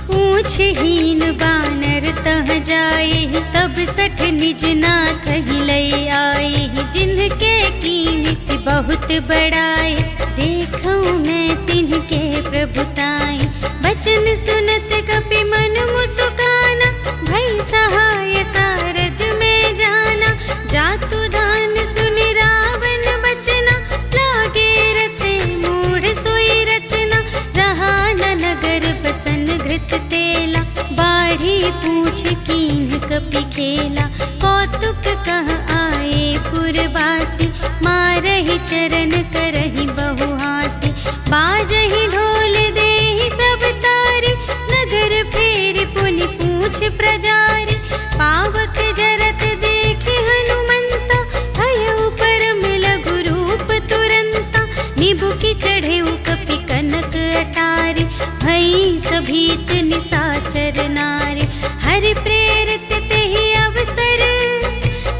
पूछ हीन बानर तह जाए, तब सठ निज नाथ ही लई आई, जिनके कीन से बहुत बड़ाई, देखूं मैं तिनके प्रभुताई, बचन सुनत कपि मन मुस्काना, भई सहाय सारद में जाना, जातु दान सुनि रावण बचना, लागे रचे मूढ़ सोई रचना, रहा न नगर बसन घृत तेला, बाढ़ी पूछ कीन्ह कपि खेला, कौतुक कह आए पुरवासी, मारहि चरण करहि बहु हासी, बाजहि ढोल देहि सब तारी, नगर फेर पुनि पूछ प्रजारी, पावक जरत देखे हनुमंता, भयउ परम लघु रूप तुरंता, निबुकि चढ़ेउ कपि कनक अटारी, भई सभीत निसाचर नारी, हरि प्रेरित तेहि अवसर,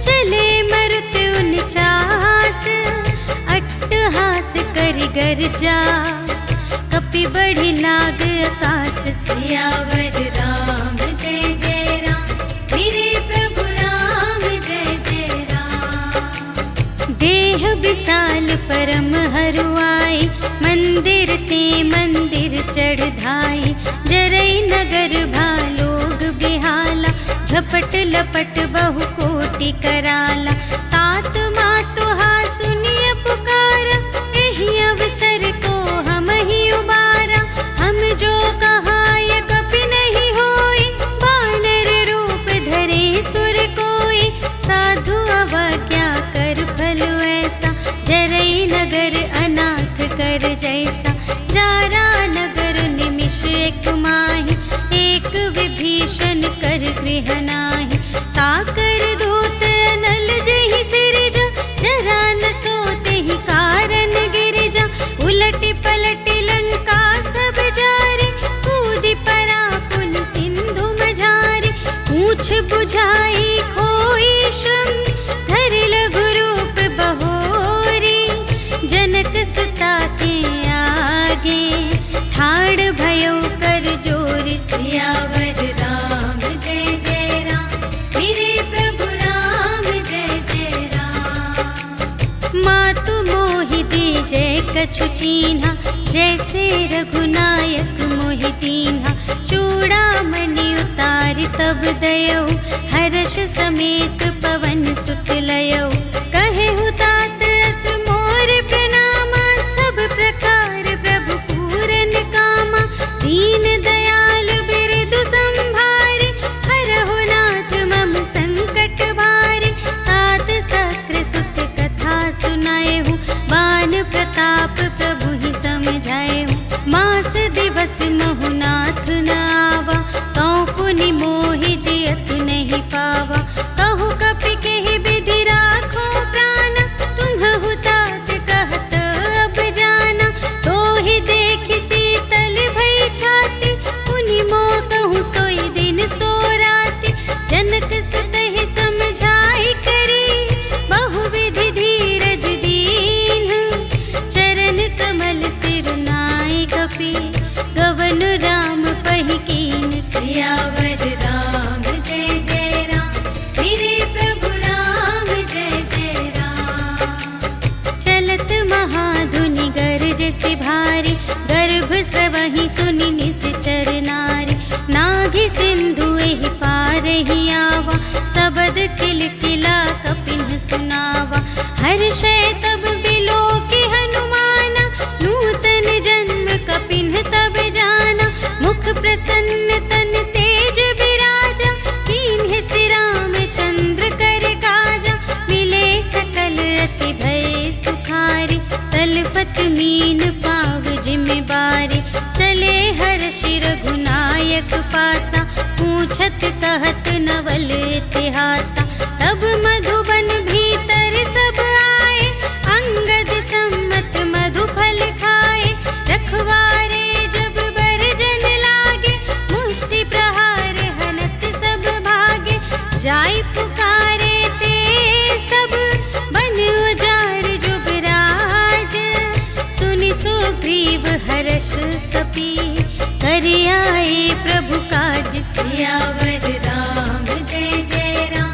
चले मरुत उनचास, अट्टहास करि गर्जा, कपि बढ़ि लाग आकाश, सियावर राम जय जय राम, मेरे प्रभु राम जय जय राम। देह विशाल परम हरुआई, मंदिर ते मंदिर चढ़ धाई, जरई नगर भालोग बिहाला, झपट लपट बहु कोटि कराला, तात मातु हा सुनिय पुकारा, एहि अवसर को हम ही उबारा, हम जो कहाय कपि नहीं होई, बानर रूप धरे सुर कोई, साधु अवज्ञा कर फल ऐसा, जरई नगर अनाथ कर जैसा, जारा नगर निमिष एक माही, एक विभीषण कर गृह नाही, ताकर दूत अनल जहि सिरजा, जरा न सोते ही कारण गिरिजा, उलटि पलटि लंका सब जारे, कूदि परा पुन सिंधु मझारे, पूछ बुझाई खोई श्रम, धरि लघु रूप बहोरी, जनक सुता के आगे, ठाड़ भयो कर जोर, सियावर राम जय जय राम, मेरे प्रभु राम जय जय राम। मातु मोहि दीजै कछु चीन्हा, जैसे रघुनायक मोहि दीन्हा, चूड़ामणि उतारि तब दयौ, हर्ष समेत पवन सुत लयौ, कहेहु तात अस मोर प्रणामा, सब प्रकार प्रभु पूरन कामा, दीन दयाल बिरदु संभारे, हरहु नाथ मम संकट भारे, तात सक्र सुत कथा सुनाएहु, बान प्रताप प्रभु ही समझाएहु, मास दिवस महु नाथ न आवा, तौ पुनि मोहि जियत नहीं पावा, कहु कपि केहि विधि राखो प्राण, तुम्हहु तात कहत अब जाना, तोहि देखि शीतल भई छाती, पुनि मोह कहूँ सोई दिन सो राति, जनक सुतहि समझाई करी, बहुविधि धीरज दीन्ह, चरण कमल सिर नाय कपि, गवन राम पहि कीन, सियावर राम जय जय राम, मेरे प्रभु राम जय जय राम। चलत महाधुनि गरज से भारी, गर्भ स्रवहि सुनि निश्चर नारी, नाघि सिंधु एहि पार ही आवा, सबद किलकिला कपिन सुनावा, हर्षै तब बिलोकि हनुमाना, नूतन जन्म कपिन तब जाना, मुख प्रसन्न आए प्रभु काज सियावर राम जय जय राम,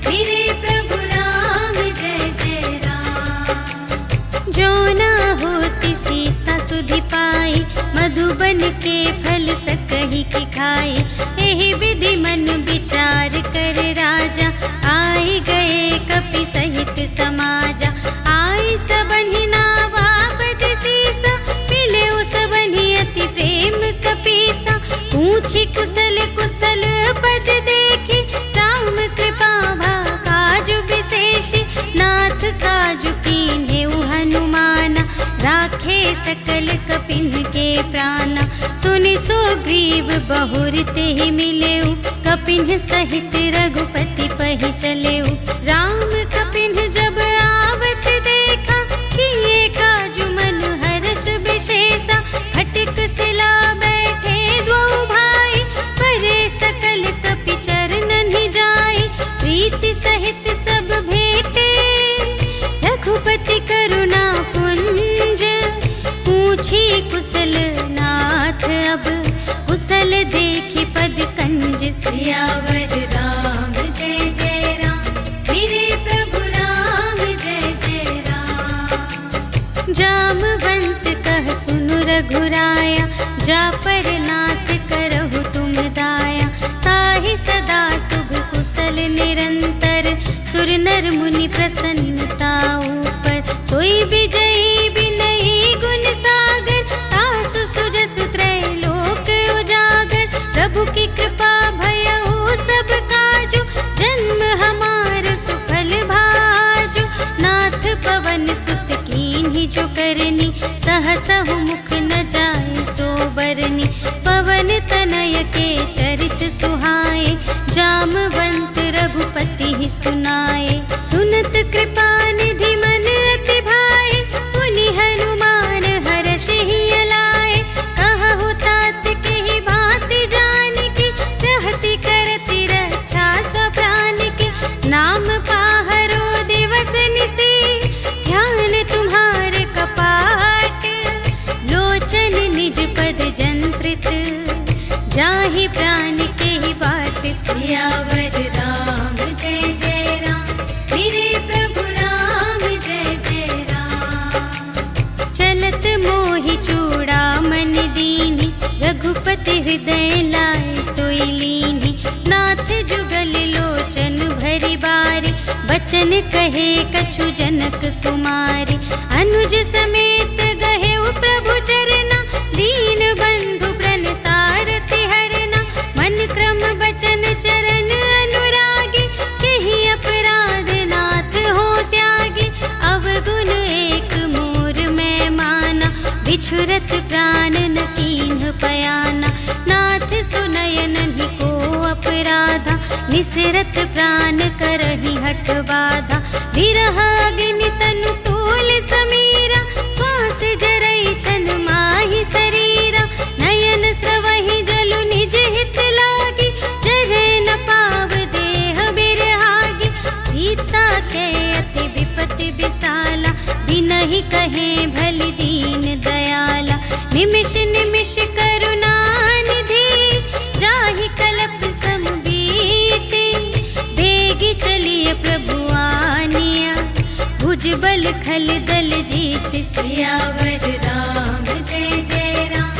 मेरे प्रभु राम जय जय राम। जो ना होती सीता सुधि पाई, मधुबन के फल सकहि की खाई। एहि विधि मन विचार कर राजा, आए गए कपि सहित समाजा। आई सबनि नावा पद सीसा, मिले सबनि अति प्रेम कपीसा। पूछी कुशल कुशल पद देखी, राम कृपा भा काजु विशेषी। नाथ काजु कीन्हे हनुमाना, राखे सकल कपिन के प्राणा। सुनि सुग्रीव बहुर तेहि मिलेउ, कपिन सहित रघुपति पहि चलेउ। राम कपिन जब आवत देखा, किए काजु मन हर्ष विशेषा। खटिक सिला बैठे द्वौ भाई, परे सकल कपि चरणन ही जाई। प्रीति सहित सब भेटे, रघुपति करुणा पुंज। पूछी कुशल नाथ अब, कुशल देखी पद कंज। सियावर राम जय जय राम, मेरे प्रभु राम जय जय राम। जामवंत कह सुनु रघुराया, जा पर नाथ करहु तुम दाया। ताहि सदा शुभ कुशल निरंतर, सुर नर मुनि प्रसन्नता ऊपर। सोई विजयी विनयी गुण सागर, तासु सुजसु त्रैलोक उजागर। प्रभु की कृपा भयउ सब काजु, जन्म हमार सुफल भाजु। नाथ पवन सुत कीन्ही जो करनी, सहसहु मुख न जाय सो बरनी। पवन तनय के चरित सुहाए, जामवंत रघुपति ही सुनाए। सुनत कृपा निधि मन अति भाए, पुनि हनुमान हर्षहि अलाए। कहु तात केहि भांति जानकी, रहति करति रक्षा स्वप्राण की। नाम पाहरो दिवस निसी, ध्यान तुम्हारे कपाट। लोचन निज पद जंत्रित, जाहि प्राण के ही बाट। सियावर राम जय जय राम, मेरे प्रभु राम जय जय राम। चलत मोहि चूड़ामन दीन्हि, रघुपति हृदय लाए सोई लीन्हि। नाथ जुगल लोचन भरि बारी, बचन कहे कछु जनक कुमारी। अनुज समेत गहेउ प्रभु चरना, दीन बंधु प्रणतारति हरना। मन क्रम बचन चरण अनुरागी, केहि अपराध नाथ हो त्यागी। अवगुण एक मोर मैं माना, बिछुरत प्राण न कीन्ह पयाना। नाथ सुनयनहि को अपराधा, निसरत प्राण करहि हठ बाधा। विरह अग्नि तनु तूल समीरा, श्वास जरई छन माहि शरीरा। नयन स्रवहि जलु निज हित लागी, जरै न पाव देह बिरहागी। सीता के अति विपति विसाला, बिनहि कहे भलि दीन दयाला। निमिष निमिष करुणा निधि, जाहि कलप सम बीति। बेगी चलिए प्रभु आनिया, भुजबल खल दल जीत। सियावर राम जय जय राम,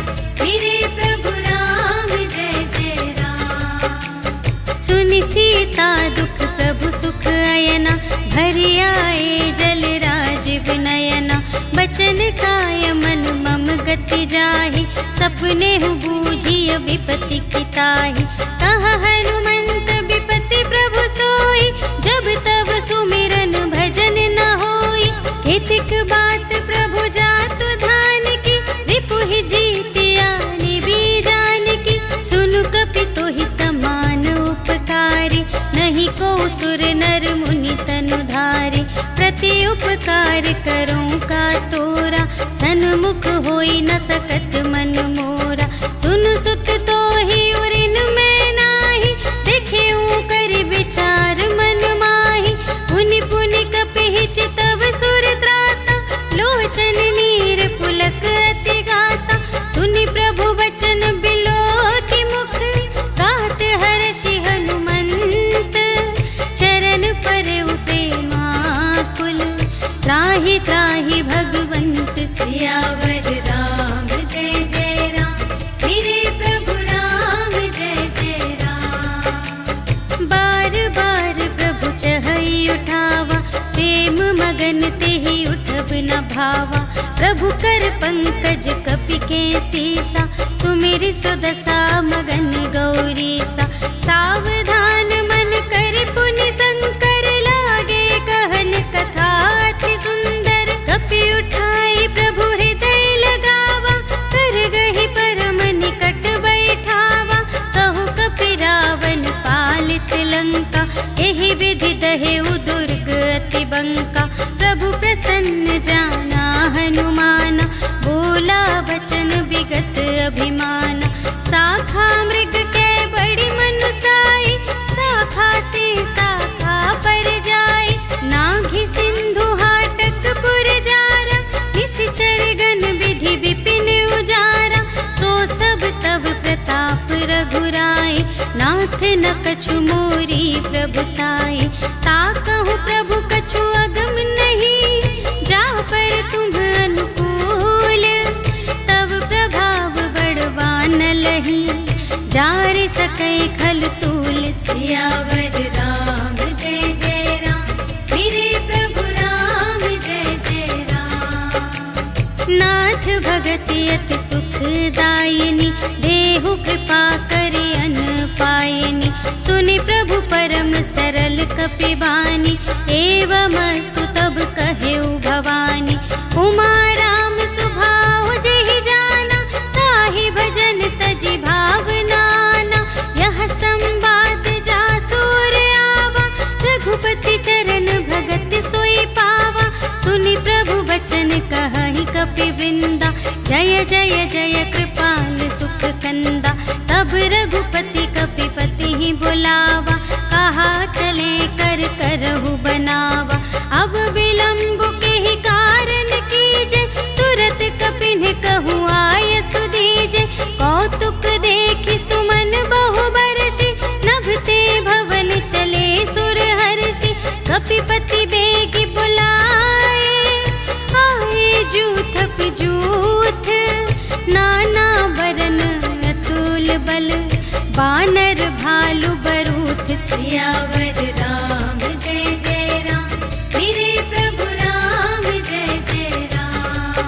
मेरे प्रभु राम जय जय राम। सुनि सीता दुख प्रभु सुख अयना, भरि आए जल राज विनयना। बचन काय मन मम गति जाहि, सपने हु बूझिय विपति की ताहि। कहा हनुमंत विपति प्रभु सोई, जब तब सुमिरन भजन न होई। केतिक बात प्रभु जातु धान की, रिपुहि जीतिया निबी जान की। सुनु कपि तोहि समान उपकारी, नहीं को सुर नर मुनि तनु धारे। प्रति उपकार करूं का तोरा, सन्मुख होई न सकत मन मोरा। सुन सुत तोहि उरिन मैं नाही, देखेऊ कर विचार मन माही। पुनि पुनि कपिहि चितव सुर त्राता, लोचन नीर पुलक अति गाता। सुनि प्रभु बचन बिलो प्रभु कर पंकज कपि के सीसा, सुमिरि सुदशा मगन गौरीसा। सावधान मन कर पुनि शंकर, लागे कहन कथा अति सुंदर। कपि उठाई प्रभु हृदय लगावा, कर गहि परम निकट बैठावा। कहु कपि रावण पालित लंका, एहि विधि दहेउ दुर्ग अति बंका। प्रभु प्रसन्न जाना हनुमाना, बोला बचन विगत अभिमाना। शाखा मृग के बड़ी मनुसाई, शाखा ते शाखा पर जाई। नाघि सिंधु हाटक पुर जारा, निशिचर गण विधि विपिन उजारा। सो सब तव प्रताप रघुराई, नाथ न कछु मोरी प्रभुताई। ताकहु प्रभु कछु अगम नहीं, जा पर तुम अनुकूल। तब प्रभाव बड़वान लही, जार सकै खल तूल। सियावर राम जय जय राम, मेरे प्रभु राम जय जय राम। नाथ भगति अति सुखदायिनी, देहु कृपा करि अन पायिनी। सुनि प्रभु परम सरल कपि बानी, एवमस्तु तब कहेउ भवानी। उमा राम सुभाव जेहि जाना, ताहि भजन तजि भावनाना। यह संवाद जासुर आवा, रघुपति चरण भगत सोई पावा। सुनि प्रभु बचन कहहि कपि वृंदा, जय जय जय कृपाल सुख कंदा। तब रघुपति कपिपति ही बुलावा, कहा चले कर करहु बनावा। अब विलंब के ही कारण कीजे, तुरत कपिन कहु आय सुदीजे। कौतुक देखि सुमन बहु बरषि, नभते भवन चले सुर हर्षि। कपिपति बेगी बुलाए, आए जूथ जूथ। नाना बरन अतुल बल, बानर भालु बरूथ। सियावर राम जय जय राम, मेरे प्रभु राम जय जय राम।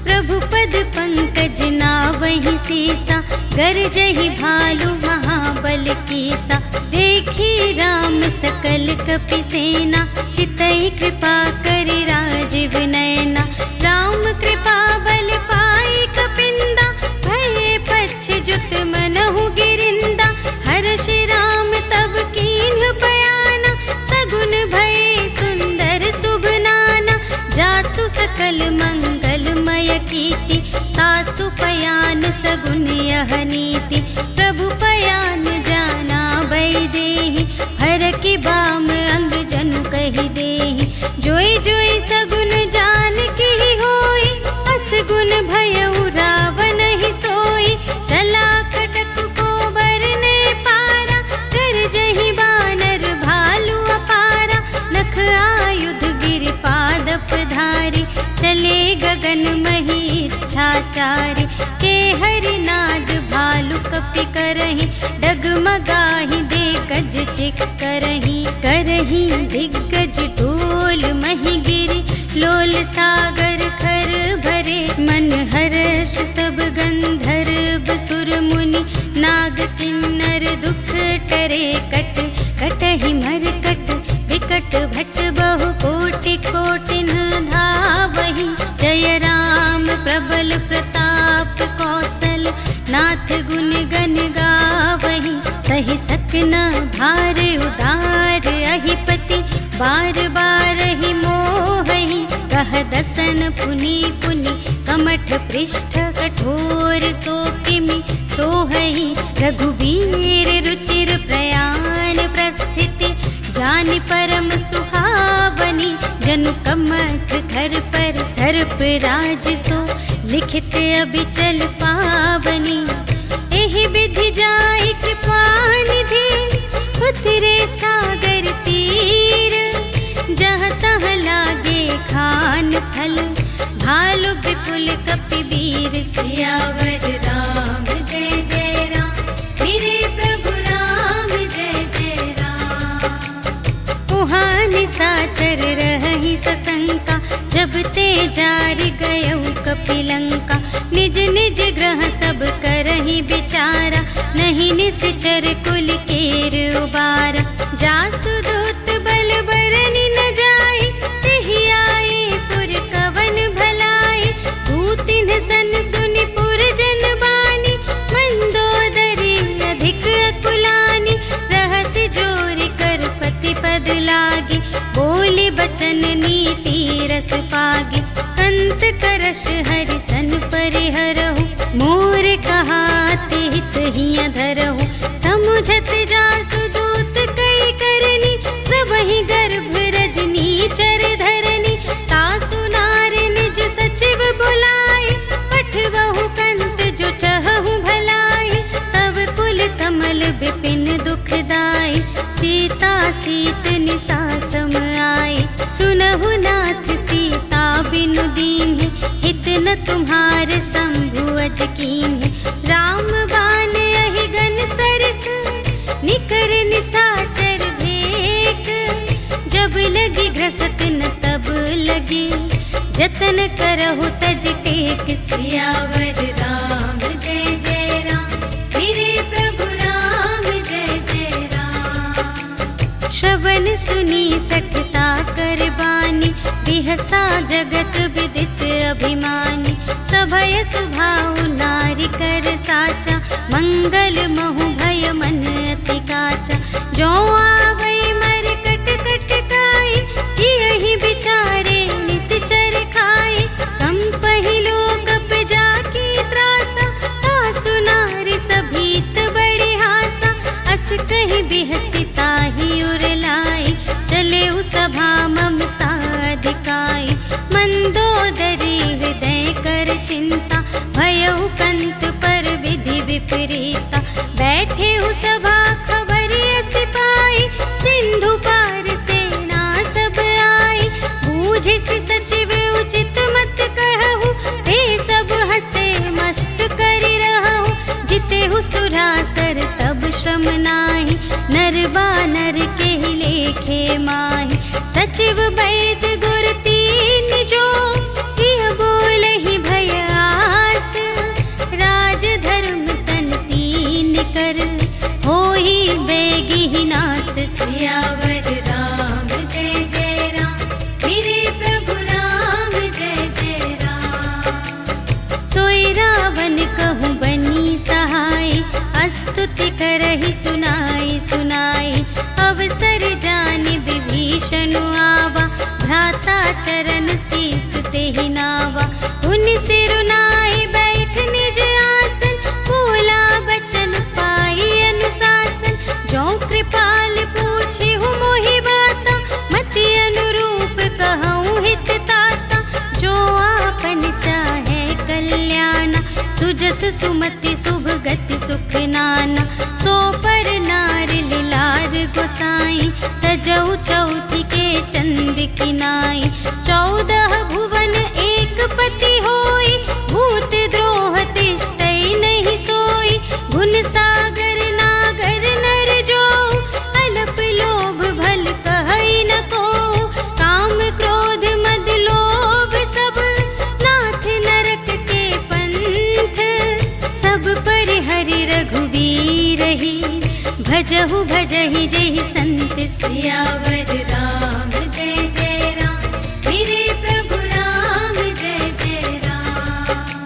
प्रभु पद पंकज नावहि सीसा, गरजहि भालु महाबल कीसा। देखी राम सकल कपि सेना, चितहि कृपा करि राजीव नयना। राम कृपा बल पाई कपिंदा, भये पच्छ जुत मनहु गिरिंदा। हर्षि राम तब कीन्ह बयाना, सगुन भये सुंदर शुभ नाना। जासु सकल मंगलमय कीर्ति, तासु पयान सगुन यह नीति। प्रभु पयान जाना बैदेहि, हर की बाम अंग जनु कहि देहि। जोई जोई सगुन जान की होई, असगुन भयउ रावण ही सोई। चला कटक को बरने पारा, गरजहि बानर भालु अपारा। नख आयुध गिरि पादप धारी, चले गगन मही इच्छाचारी। के हरिनाद भालु कपि करहि, डगमगाहि दे गज चिक करहि। करहि दिग्गज ढोल मही गिरि, लोल सागर खर भरे। मन हर्ष सब गंधर्व सुर मुनि, नाग किन्नर दुख टरे। कट कटहि मरकट विकट भट, बहु कोटि कोटिन धावहि। जय राम प्रबल प्रताप कौशल, नाथ गुण गण गावहि। सहि सकना भार उदार अहिपति, बार बार ही मोहहि। कह दसन पुनि पुनि, कमठ पृष्ठ कठोर सो किमि सोहहि। रघुबीर रुचिर प्रयाण प्रस्थिति, जानि परम सुहावनी। जनु कमठ घर पर सर्प राज सो, लिखित अबिचल पावनी। एहि विधि जाई कृपा निधि, उतरे सागर तीर। जहाँ तहाँ लागे खान फल, भालु विपुल कपिवीर। सियावर राम जय जय राम, मेरे प्रभु राम जय जय राम। उहाँ निशाचर रहहि सशंका, जब ते जारि गए छिपी लंका। निज निज ग्रह सब करहि विचारा, नहीं निश्चर कुल केर उबारा। जासु दूत बल बरनि न जाए, तेहि आए पुर कवन भलाई। भूतिन सन सुनि पुर जन बानी, मंदोदरी अधिक अकुलानी। रहस्य जोर कर पति पद लागे, बोले बचन नीति रस पागे। कंत करश हरि सन परिहरहु, मोर कहाते हित हिय धरहु। समुझत जासु दूत कई करनी, सबहि गर्भ रजनी चर धरनी। तासु नार निज सचिव बुलाए, पठवहु कंत जो चहहु भलाई। तब कुल कमल विपिन दुखदाई, सीता सीत निसा सम आए। सुनहु नाथ सीता बिनु दीन्हि, हित न तुम्हार शंभु अज कीन्हि। राम बान अहिगन सरस, निकर निसाचर भेक। जब लगी ग्रसत न तब लगे, जतन करहु तज टेक। सियावर राम जय जय राम, मेरे प्रभु राम जय जय राम। श्रवण सुनी सठता कर बानी, बिहसा जगत विदित अभिमानी। सभय सुभाउ नारी कर साचा, मंगल महु भय मन अति काचा। जो आवै मर कट कट काई, जियहि बिचारे निश्चर खाई। कम पहिलो कप जाकी त्रासा, तासु नारी सभीत बड़े हासा। अस कहि बिहसी ताहि उर लाई, चले सभा ममता अधिकाई। मंदोदरी हृदय कर चिंता, भयउ कंत पर विधि विपरीता। बैठे सभा खबर अस पाई, सिंधु पार सेना सब आई। बूझिसि सचिव उचित मत कहु, ते सब हसे मस्त करि रहु। जितेहु सुरासर तब श्रम नाही, नर बानर केहि लेखे माहि। सचिव वैद गुर तीन जो, हिय बोलहि भय आस। राज धर्म तन तीन कर, होहि बेगिहि नास। सियावर राम जय जय राम, मेरे प्रभु राम जय जय राम। सोई रावण कहूँ बनी सहाय, स्तुति करहि सुनाई सुनाई। अवसर जानि विभीषण आवा, भ्राता चरण शीस तेहि नावा। उनि सिरुनाई बैठ निज आसन, बोला बचन पाई अनुशासन। जो कृपाल पूछिहु मोहि बाता, मति अनुरूप कहूँ हित ताता। जो आपन चाहे कल्याणा, सुजस सुमति शुभ गति सुख नाना। सो पर नार लिलार गोसाई, तजौ चौथी के चंद किनाई। 14 भुवन एक पति होई, भूत द्रोह तिष्ठै नहीं सोई। गुण सागर नागर नर जो, अलप लोभ भल कहै न को। काम क्रोध मद लोभ सब, नाथ नरक के पंथ। सब पर हरि रघुवीर ही, भजहु भजहि जेहि संत। सियावर राम जय जय राम, मेरे प्रभु राम जय जय राम।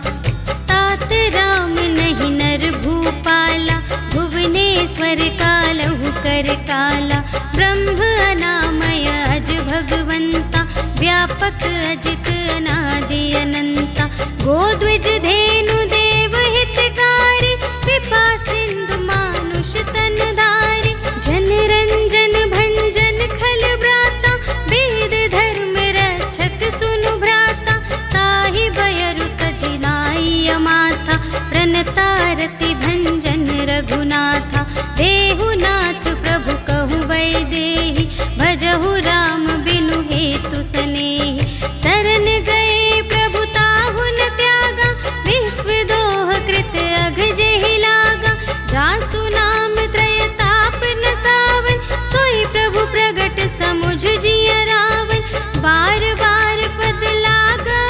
तात राम नहीं नर भूपाला, भुवनेश्वर कालहु कर काला। ब्रह्म अनामय अज भगवंता, व्यापक अजित अनादि अनंता। गोद्विज धेनु देव हितकारी, कृपा सिंधु मानुष तन धारी। जन रंजन भंजन खल ब्राता, वेद धर्म रक्षक सुनु भ्राता। ताहि बयरु तजिनाई अमाथा, प्रणतारति भंजन रघुनाथा। देहु नाथ प्रभु कहु वैदेही, भजहु राम बिनु हेतु सनेही। शरण गए प्रभु ताहु न त्यागा, विश्व दोह कृत अघ जेहि लागा। जासु नाम त्रय ताप न सावन, सोई प्रभु प्रगट समुझ जिय रावण। बार बार पद लागा,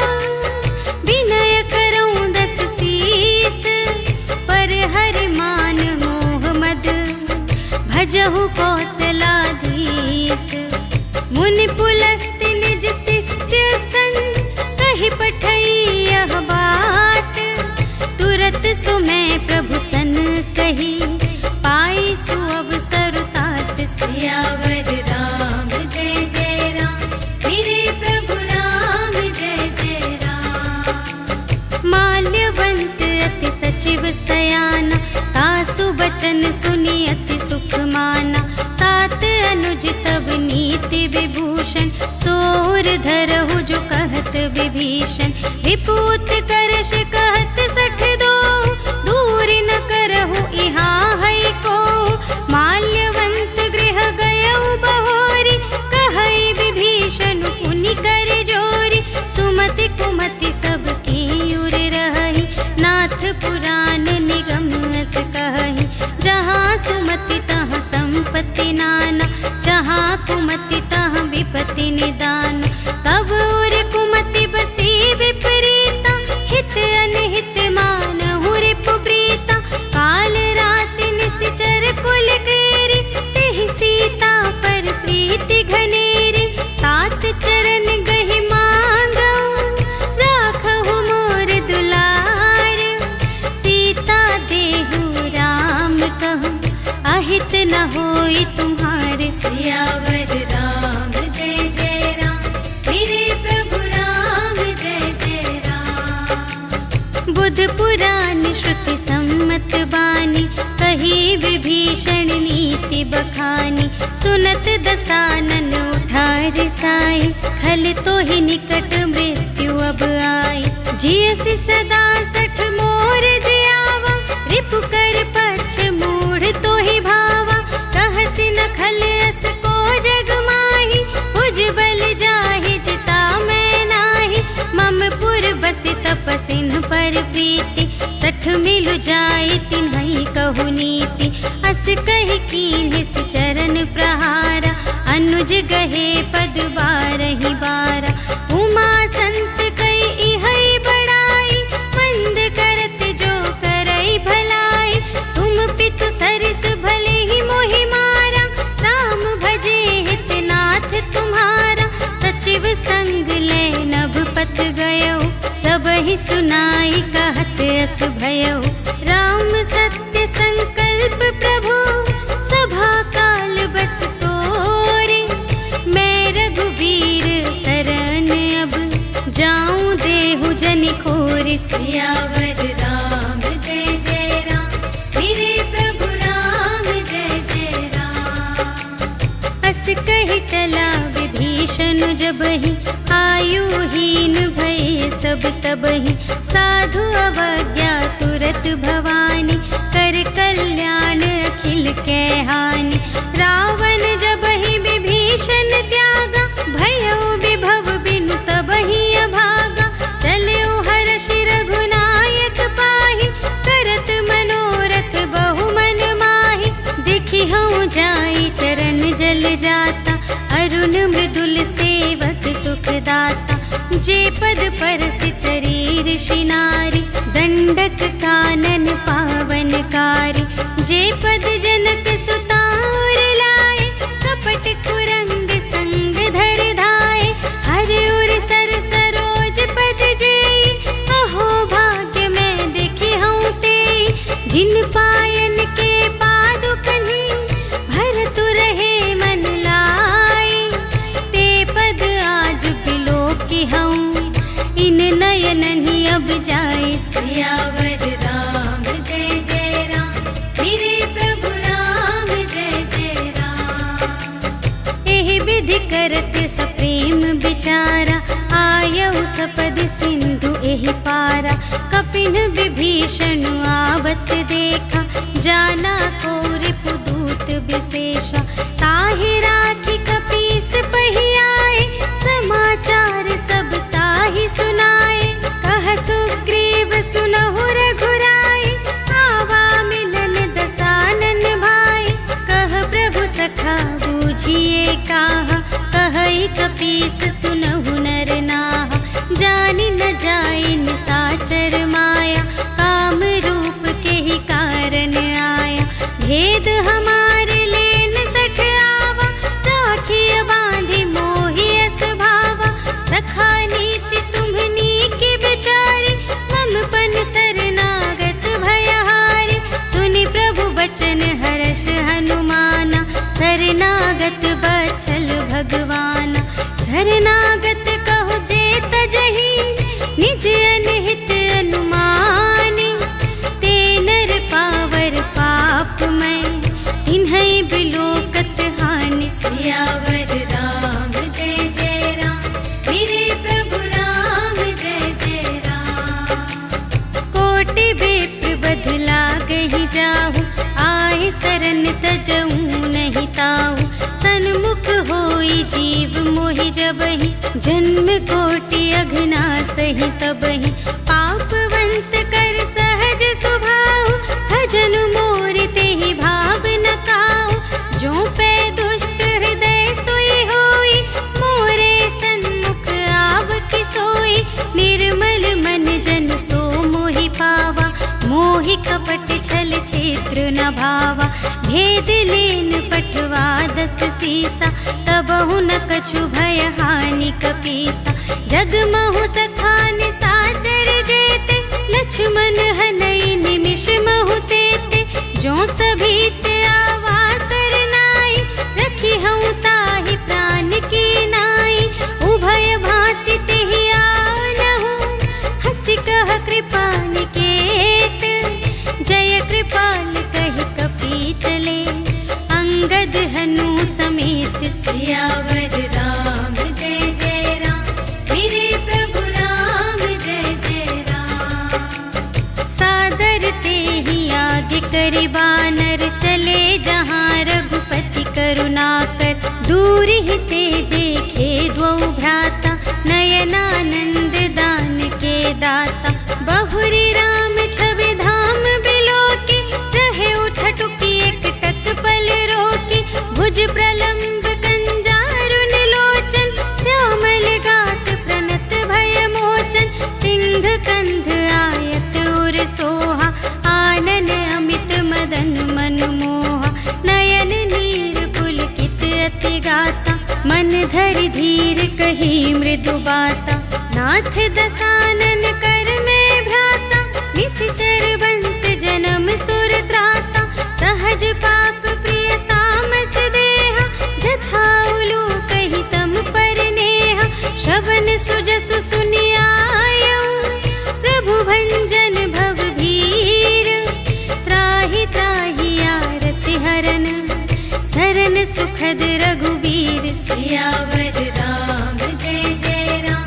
विनय भजहु कौशलाधीश। मुनि पुलस्त्य निज शिष्य संग कहि पठई यह बात। तुरत सुमय प्रभु सन कही पाई सुअवसर तात। सियावर राम जय जय राम, मेरे प्रभु राम जय जय राम। माल्यवंत अति सचिव सयाना, तासु बचन सुनि अति सुख माना। तात अनुज तब नीति विभूषण, सोर धरहु जो कहत विभीषण। रिपुत करश कहत सठ दो, दूर न करहु इहाँ है को। माल्यवंत गृह गयउ बहोरी, कहई विभीषण पुनि कर जोरी। सुमति कुमति सबके उर रही, नाथ पुराण निगम अस कहई। जहाँ सुमति तहाँ संपत्ति नाना, जहाँ कुमति तहाँ विपत्ति निदान। तब उर कुमति बसी विपरीता, हित अनहित मानहु रिपु प्रीता। काल रात निशिचर कुल केरी, तेहि सीता पर प्रीति घनेरी। तात चरण गहि मांगऊ, राखहु मोर दुलार। सीता देहु राम कहूँ, अहित न होई तुम्हारे। सियावर राम जय जय राम, मेरे प्रभु राम जय जय राम। बुध पुराण श्रुति सम्मत बानी, कही विभीषण नीति बखानी। सुनत दसानन उठा रिसाई, खल तो ही निकट मृत्यु अब आई। जियसि सदा सठ मोर जियावा, रिपु कर पक्ष मूढ़ तो ही भावा। कहसि न खल अस को जग माही, भुज बल जाहि जिता मैं नाही। मम पुर बसि तपसिन पर प्रीति, सठ मिलु जाई तिन्हई कहु नीति। अस कहि कीन्हिस चरण प्रहारा, अनुज गहे पद बारहि बारा। उमा संत कई इहई बड़ाई, मंद करत जो करई भलाई। तुम पितु सरिस भले ही मोहि मारा, राम भजे हित नाथ तुम्हारा। सचिव संग ले नभ पथ गयो, सबहि सुनाई कहत अस भयो। राम सत्य संकल्प प्रभु, सभा काल बस तोरे। मैं रघुबीर शरण अब, जाऊं देहु जनि खोरि। सियावर राम जय जय राम, मेरे प्रभु राम जय जय राम। अस कहि चला विभीषण जबहि, आयुहीन भये सब तबहि। साधु अवज्ञा तुरत भवानी, कर कल्याण अखिल कै हानि। रावण जबहि विभीषण त्यागा, भयउ विभव बिनु तबहि अभागा। चलऊ हर्षि रघुनायक पाहि, करत मनोरथ बहु मन माहि। देखि हऊँ जाई चरण जल जाता, अरुण मृदुल सेवक सुखदाता। जे पद परसित ऋषि नारी, दंडक कानन पावनकारी। जे पद जनक सुता उर लाए, कपट कुरंग संग धर धाए। हर उर सर सरोज पद जेई, अहो भाग्य मैं देखी हूँ तेई। जिन पायन के पादुकन्हि, भरतु रहे मन लाई। ते पद आज बिलोकी हूँ, इन नयनहि अब जाए। सियावर राम जय जय राम, मेरे प्रभु राम जय जय राम। एहि विधि करत सप्रेम विचारा, आयउ सपद सिंधु एहि पारा। कपिन विभीषण आवत देखा, जाना को रिपुदूत विशेषा। ताहि राखी कपीस पहि आए, समाचार सब ताहि सुनाए। कह सुग्रीव सुनहु रघुराई, आवा मिलन दसानन भाई। कह प्रभु सखा बूझिए काहा, कहई कपीस सुनहु नर नाहा। जानि न जाई निसाचर माया, काम रूप के ही कारण आया। भेद हमारे ले जन्म कोटि अघना सही तबहि पापवंत कर सहज स्वभाव भजन मोर तेहि भाव न काऊ जो पै दुष्ट हृदय सोई होई मोरे सन्मुख आव कि सोई निर्मल मन जन सो मोहि पावा मोहि कपट छल क्षेत्र न भावा भेद लेन पठवा 10 सीसा तबहु न कछु भय हानि कपीसा जगमहु सखा निसाचर जेते लक्ष्मण हनई निमिष महु तेते जो सभीत आवासर नाई रखी हूँ ताहि प्राण की नाई उभय भांति तेहि आनहु हंसी कह कृपा निकेत जय कृपाल कहि कपी चले अंगद हनु समेत सियावर राम जय जय राम मेरे प्रभु राम जय जय राम सादर तेहि आगे करि बानर चले जहाँ रघुपति करुणाकर दूर ही ते देखे द्वौ भ्राता नयनानंद दान के दाता बहुरी राम छवि धाम बिलोकी रहे उठटुकी एकटक पल रोकी भुज प्रलंब कंजारुन लोचन श्यामल गात प्रणत भय मोचन सिंह कंध आयत उर सोहा आनन अमित मदन मनमोहा नयन नीर पुलकित अति गाता मन धरि धीर कही मृदु बाता नाथ दसानन कर में भ्राता निश्चर वंश जन्म सुर त्राता सहज पाप प्रिय तामस देहा जथा उलू कही तम पर नेहा श्रवण सुजसु सुनियायऊ प्रभु भंजन भव भीर त्राहि त्राहि आरति हरन सरन सुखद रघुवीर सियावर राम जय जय राम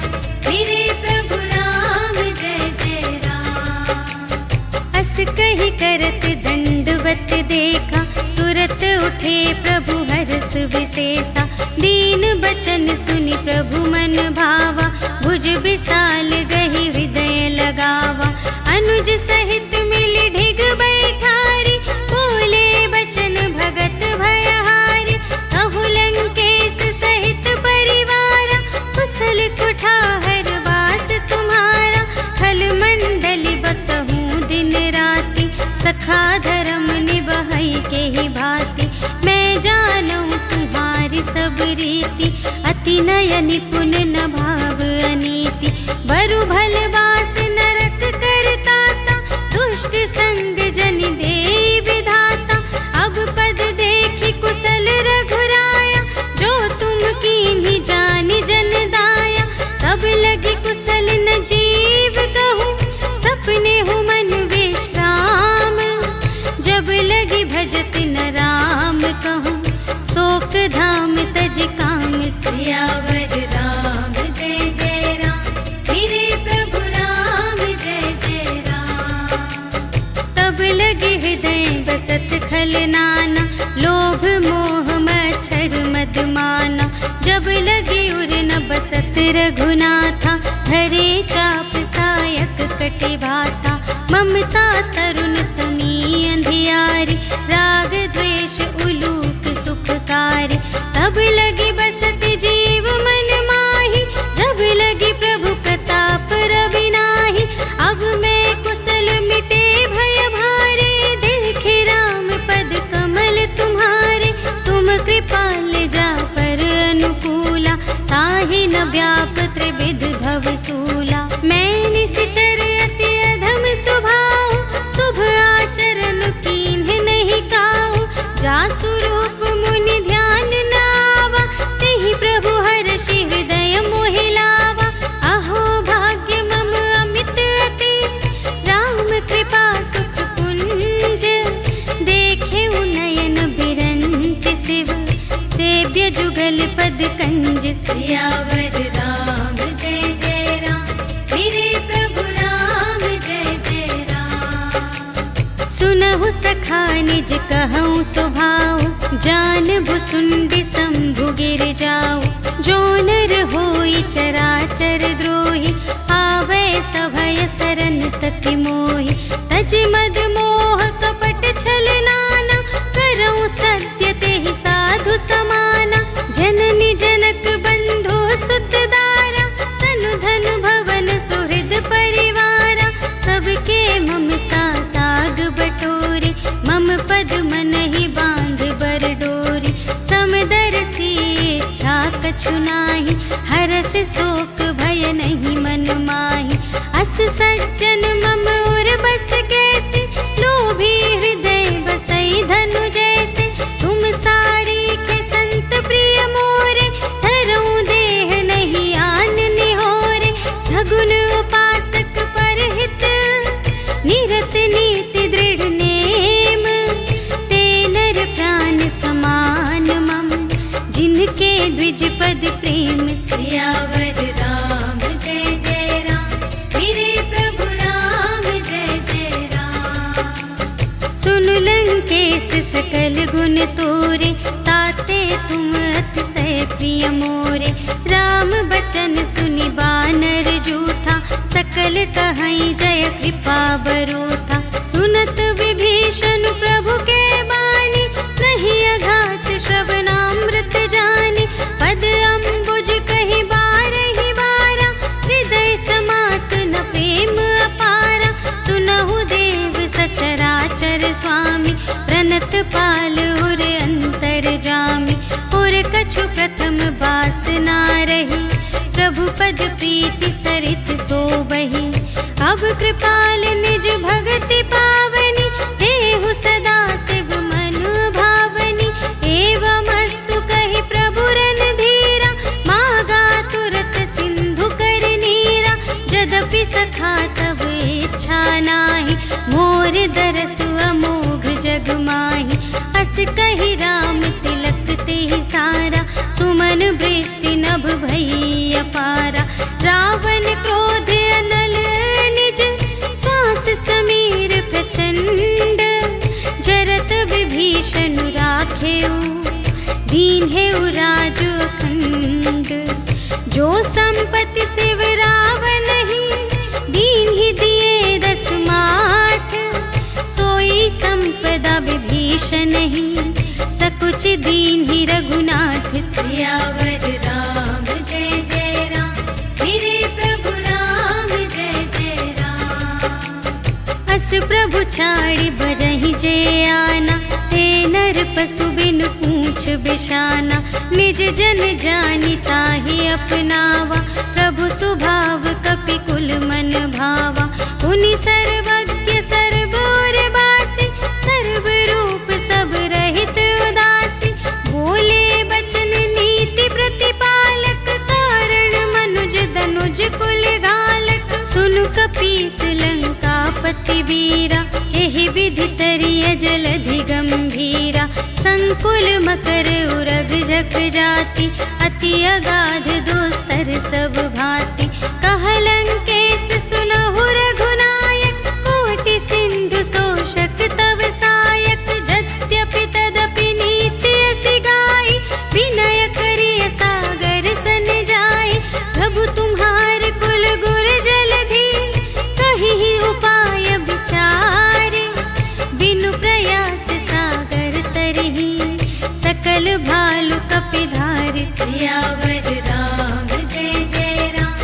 मेरे प्रभु राम जय जय राम अस कही करत दंडवत देखा तुरत उठे प्रभु हर्ष विशेषा दीन बचन सुनि प्रभु मन भावा भुज विशाल गहि हृदय लगावा अनुज सहित मिली ढिग बैठारी बोले बचन भगत भयहारी कहु लंकेश सहित परिवारा कुशल कुठार वास तुम्हारा खल मंडली बसहूँ दिन राति सखा धर्म निबहई के ही भांति मैं जानूं तुम्हारी सब रीति अति नय निपुण न भाव अनीति बरु भल बास नरक करताता दुष्ट संग जन दे विधाता अब पद देखी कुशल रघुराया जो तुम कीन्ही जानि जन दाया तब लगी कुशल न जीव कहूँ सपने हूँ मन विश्राम जब लगी भजत न राम कहूँ शोक धाम तज काम सियावर राम जय जय राम मेरे प्रभु राम जय जय राम तब लगे हृदय बसत खल नाना लोभ मोह मच्छर मदमाना जब लगे उर न बसत रघुनाथा धरे चाप सायक कटे भाता ममता तरुण तमी अंधियारी राग द्वेष उलूक सुखकारी तब लगी बसत जीव मन माही जब लगी प्रभु प्रताप रवि नाही अब मैं कुशल मिटे भय भारे देखे राम पद कमल तुम्हारे तुम कृपाल जा पर अनुकूला ताहि न व्याप त्रिविध भव सूला मैं निश्चर अति अधम स्वभाव शुभ आचरण कीन्ह नहीं काऊ जा स्वरूप मुनि ध्यान नावा तेहि प्रभु हर्षि हृदय मोहि लावा अहो भाग्य मम अमित अति राम कृपा सुख कुंज देखे नयन बिरंच शिव सेव्य जुगल पद कंज सियावर राम जय जय राम मेरे प्रभु राम जय जय राम सुनहु सखा निज कहूँ स्वभाव जान भुसुंडी शंभु गिर जाओ जो नर हो होई चराचर द्रोही, आवे सभय सरन तक मोहि। तज मद मोह कपट छल नाना, करऊँ सत्य तेहि साधु समाना। जननी जनक बंधु सुत दारा, तनु धन भवन सुहृद परिवारा। सबके ममता ताग बटोरी, मम पद मन ही बांध बर डोरी। समदर्शी इच्छा कछु नाही, हर्ष शोक भय नहीं मन माही। अस सज्जन मम उर बस कैसे, लोभी हृदय बसई धनु जैसे। तुम सारी के संत प्रिय मोरे, धरऊँ देह नहीं आन निहोरे। सगुन उपासक परहित, निरत नीति दृढ़ नेम। ते नर प्राण समान मम, जिनके द्विज पद प्रेम। सियावर राम जय जय राम, मेरे प्रभु राम जय जय राम। सुन लंकेश सकल गुण तोरे, ताते तुम अतिशय प्रिय मोरे। राम बचन सुनि बानर जूथा, सकल कहई जय कृपा बरूथा। सुनत विभीषण प्रभु के बानी, नहीं अघात श्रवणामृत जानी। पद अम्बुज कहि बारहि बारा, हृदय समात न प्रेम अपारा। सुनहु देव सचराचर स्वामी, प्रणत पाल उर अंतर जामी। उर कछु प्रथम बास ना रही, प्रभु पद प्रीति सरित सोबहि। अब कृपाल निज भगति पावनी, देहु सदा शिव मन भावनी। एवं अस्तु कहि प्रभु रणधीरा, मागा तुरत सिंधु कर नीरा। यद्यपि सखा तब इच्छा नाही, मोर दरसु अमोघ जग माही। अस कहि राम तिलक तेहि सारा, सुमन वृष्टि नभ भई अपारा। रावण क्रोध अनल निज, श्वास समीर प्रचंड। जरत विभीषण राखेउ, दीन्हेउ राजु अखंड। जो संपत्ति शिव रावण ही, दीन्हि दिए दस माठ। सोई संपदा विभीषण ही, सकुच दीन्हि रघुनाथ। सियावर राम जय जय राम, मेरे प्रभु राम जय जय राम। अस प्रभु छाड़ि भजहि जे आना, ते नर पशु बिनु पूछ बिशाना। निज जन जानि ताहि अपनावा, प्रभु सुभाव कपि कुल मन भावा। पुनि सर्वज्ञ सर्वोर बासी, सर्व रूप सब रहित उदासी। बोले बचन नीति प्रतिपालक, कारण मनुज दनुज कुल घालक। सुनु कपीस लंकापति वीरा, एहि विधि तरिय जलधि गंभीरा। संकुल मकर उरग जख जाति, अति अगाध दोस्तर सब भांति। कह लंकेश सुनहु रघुनायक, कोटि सिंधु शोषक तव सायक। यद्यपि तदपि नीति असि गाई, विनय करिय सागर सन जाई। प्रभु तुम्हार कुल गुर जलधि, कहि उपाय विचारे। बिनु प्रयास सागर तरहि, सकल भालु कपिधारि। सियावर राम जय जय राम,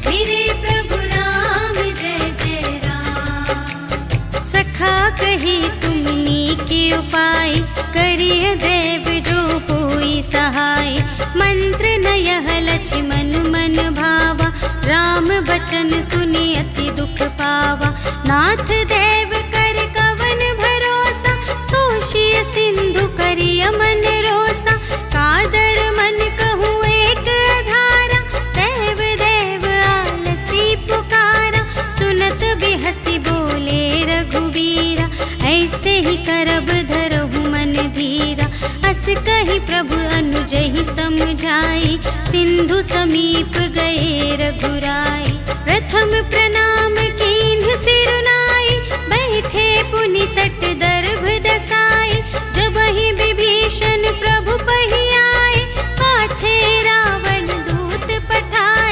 मेरे प्रभु राम जय जय राम। सखा कही तुमनी के उपाय, करिय देव जो कोई सहाय। मंत्र न यह लक्ष्मण मन भावा, राम बचन सुनि अति दुख पावा। नाथ देव कर कवन भरोसा, सोषिय सिंधु करिय मन रोसा। कादर मन कहूँ एक आधारा, देव देव आलसी पुकारा। सुनत बिहसी बोले रघुबीरा, ऐसे ही करब धरहु मन धीरा। अस कहि प्रभु अनुजहि समझाई, सिंधु समीप गए रघुराई। प्रथम प्रणाम कीन्ह सिरुनाई, बैठे पुनि तट दर्भ दसाई। जबहि विभीषण प्रभु पहियाए, पाछे रावण दूत पठाए।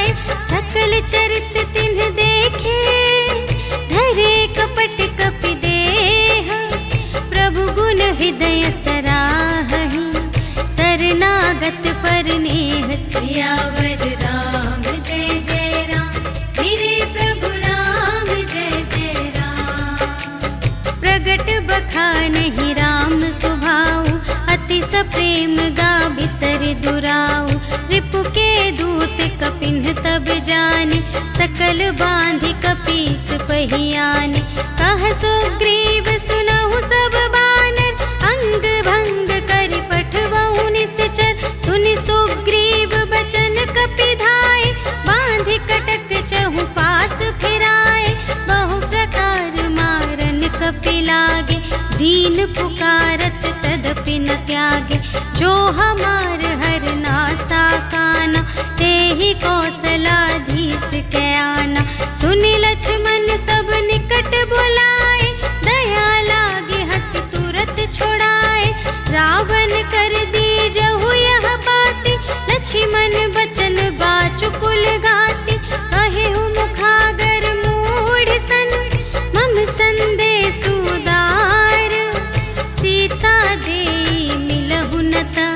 प्रेम गा बिसर दुराऊ। रिपु के दूत कपिन्ह तब जाने, सकल बांधि कपीस पहियाने। कह सुग्रीव सुनहु सब बानर, अंग भंग करि पठवहु निश्चर। सुनि सुग्रीव बचन कपि धाय, बांधि कटक चहु पास फिराए। बहु प्रकार मारन कपि लागे, दीन पुकारत तदपि न त्यागे। जो हमार हर नासा काना, तेहि कौशलाधीश के आना। सुनि लक्ष्मण सब निकट बुलाए, दया लागे हंस तुरत छुड़ाए। रावण कर दीजहु यह बाती, लक्ष्मण बचन बाचुकुल घाटी। कहेहु मुखागर मूढ़ सन, मम संदेश उदार। सीता देई मिलहु न ता,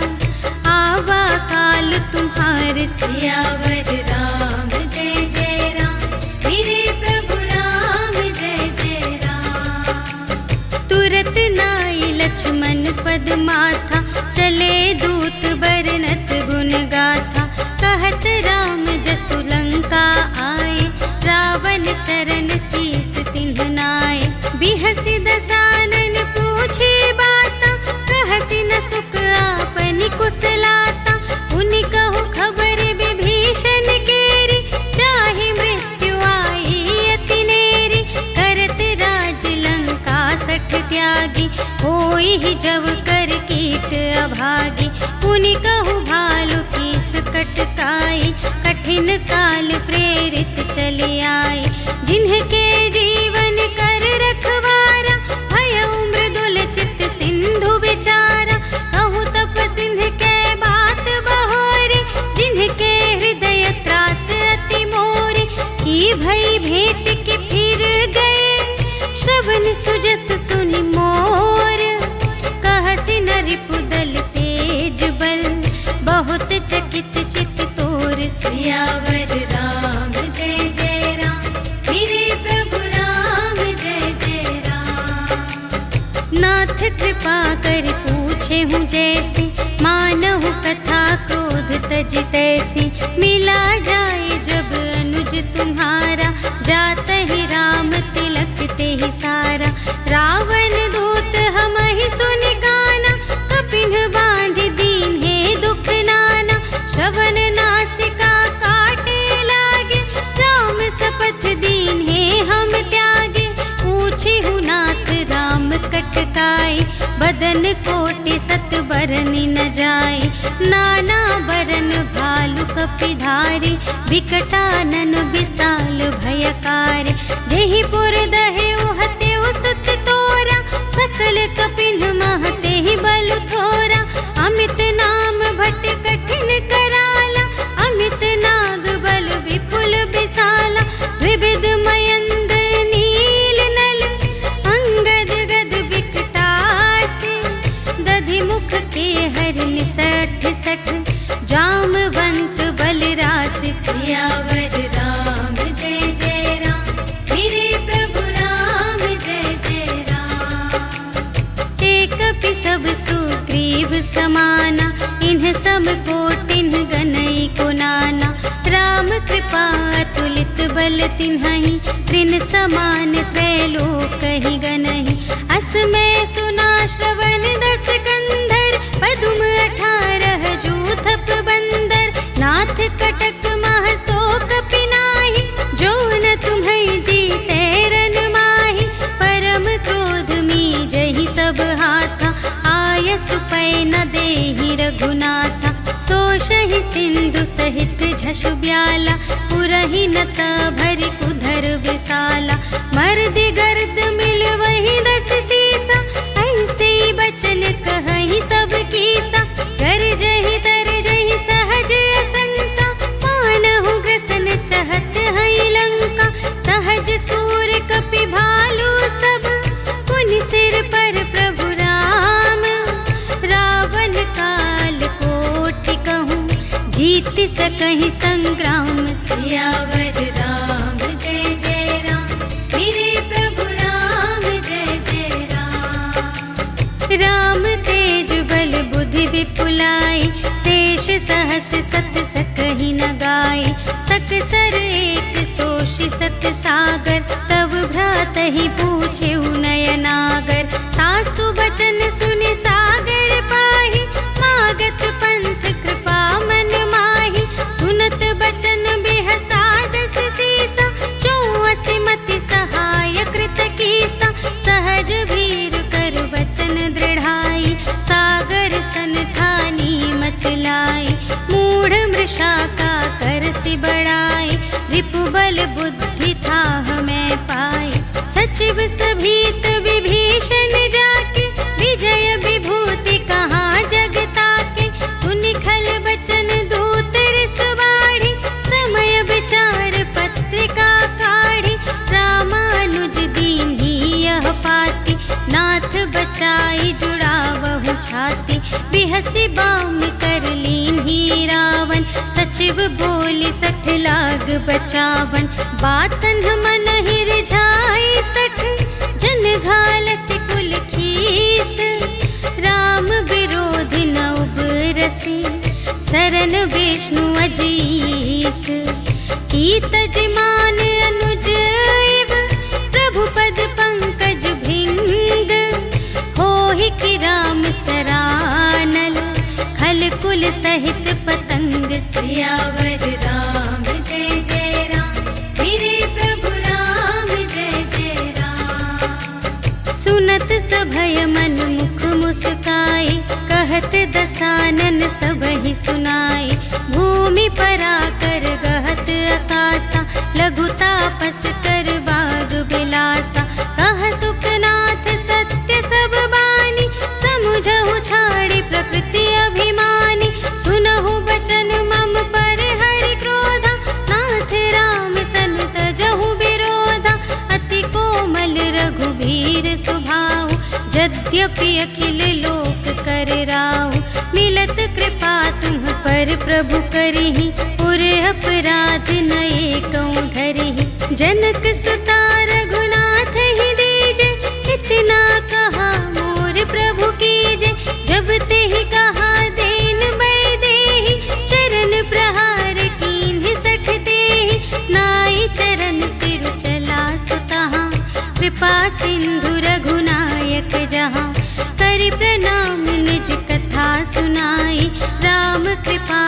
आवा काल तुम्हार। सियावर राम जय जय राम, मेरे प्रभु राम जय जय राम। तुरत नाई लक्ष्मण पद माथा, चले दूत बरनत गुण गाथा। कहत राम जसु लंका आए, रावण चरण शीस तिन्ह नाए। बिहसि दसानन पूछे बाता, कहसि न सुख आपनि कुशलाता। उनि कहु खबर विभीषण केरी, चाहे मृत्यु आई अति नेरी। करत राज लंका सठ त्यागी, होई जब कर कीट अभागी। उनि कहु भालु कीस कटकाई, कठिन काल प्रेरित चली आई। जिन्हके जीवन कर रखवारा, भयउ मृदुल चित सिंधु विचारा। कहु तप सिंध के बात बहोरी, जिन्हके हृदय त्रास अति मोरी। की भई भेंट के फिर गए, श्रवण सुजस सुनि मोर। कहसि न रिपुदल तेज बल, बहुत चकित चित तोर। सियावर राम जय जय राम, मेरे प्रभु राम जय जय राम। नाथ कृपा कर पूछे हूँ जैसे, मानहु कथा क्रोध तज तैसी। मिला जाए जब अनुज तुम्हारा, जात ही राम तिलक ते ही सारा। रावण दूत हमहि सुनि गाना, कपिन्ह बांधि दीन्हे दुख नाना। श्रवण नासिका काटे लागे, राम शपथ दीन्हे हम त्यागे। पूछे हु नाथ राम कटकाई, बदन कोटि सत बरनि न जाई। नाना बरन भालु कपि धारी, विकटानन विशाल भयकारी। जेहि पुर दहेउ हतेउ सुत तोरा, सकल कपिन्ह महते ही बल थोरा। अमित नाम भट कठिन कराला, अमित नाग बल विपुल विशाला। विविध मयंद नील नल, अंगद गद विकटासी। दधि मुख के हरिनि सठ सठ, जामवंत बलरासि। सियावर राम जय जय राम, मेरे प्रभु राम जय जय राम। एक कपि सब सुग्रीव समाना, इन्ह सम कोटिन्ह गनई को नाना। राम कृपा अतुलित बल तिन्हहि, त्रिन समान त्रैलोक ही गनहि। असमय सुना श्रवण दस कंधर, पदुम 18 जूथप बंदर। नाथ कटक मह शोक पिनाहि, जो न तुम्हें जीते रन माहि। परम क्रोध मीजहि सब हाथा, आयसु पै न देहि रघुनाथा। सोषहि सिंधु सहित झषु ब्याला, पुरहि न भरि कुधर विशाला। मर्दि गर्द मिल वही 10 सीसा, ऐसे बचन कहहि सब कीसा। कर जहि तर जहि सहज असंका, मानहु ग्रसन चहत हई लंका। सहज सूर कपि भालु सब, पुनि सिर पर प्रभु राम। रावण काल कोटि कहूँ, जीत सकहि संग्राम। सियावर राम जय जय राम, मेरे प्रभु राम जय जय राम। राम तेज बल बुद्धि विपुलाई, शेष सहस सत सकहि न गाय। सकसर एक सोषि सत सागर, तव भ्रातहि पूछे नयनागर। सासु बचन सुनि सागर पाहि, मागत पंथ कृपा मन माहि। सुनत बचन बेहसादस सीसा, चौअसि मति सहाय कृत कीसा। सहज भीर कर वचन दृढ़ाई, सागर सन ठानी मचलाई। मूढ़ मृषा का करसि बढ़ाई, रिपुबल बुद्धि थाह मैं पाई। सचिव सभीत विभीषण जाके, विजय विभूति कहाँ जग ताके। सुनि खल बचन दूत रिस बाढ़ी, समय विचार पत्रिका काढ़ी। रामानुज दीन्ही यह पाती, नाथ बचाई जुड़ावहु छाती। बिहसि बाम कर लीन्ही रावण, सचिव बोली सठ लाग बचावन। बातन मन ही रिझाई सठ, जन घालसि कुल खीस। राम विरोधि न उबरसि, सरन विष्णु अजीस। की तजमान अनुज इव, प्रभु पद पंकज भिंग। होहि कि राम सरानल, खल कुल सहित पतंग। सियावर राम जय जय राम, मेरे प्रभु राम जय जय राम। सुनत सभय मन मुख मुस्काई, कहत दसानन सबहि सुनाई। भूमि पराकर गहत आकासा, लघु तापस कर बाग बिलासा। कह सुखनाथ सत्य सब बानी, समुझहु छाड़ी प्रकृति अभिमानी। सुनहु बचन मम पर हरि क्रोधा, नाथ राम सन तजहु विरोधा। अति कोमल रघुबीर सुभाऊ, यद्यपि अखिल लोक कर राऊ। मिलत कृपा तुम पर प्रभु करिहि, पुर अपराध न एकौ धरिहि। जनक सुता रघुनाथ ही दीजे, इतना कहा मोर प्रभु कीजे। जब तेहि कहा देन बै देहि, चरण प्रहार कीन्हि सठ देहि। नाई चरण सिर चला सुतहाँ, कृपा सिंधु रघुनायक जहाँ। करि प्रणाम निज कथा सुनाई, राम कृपा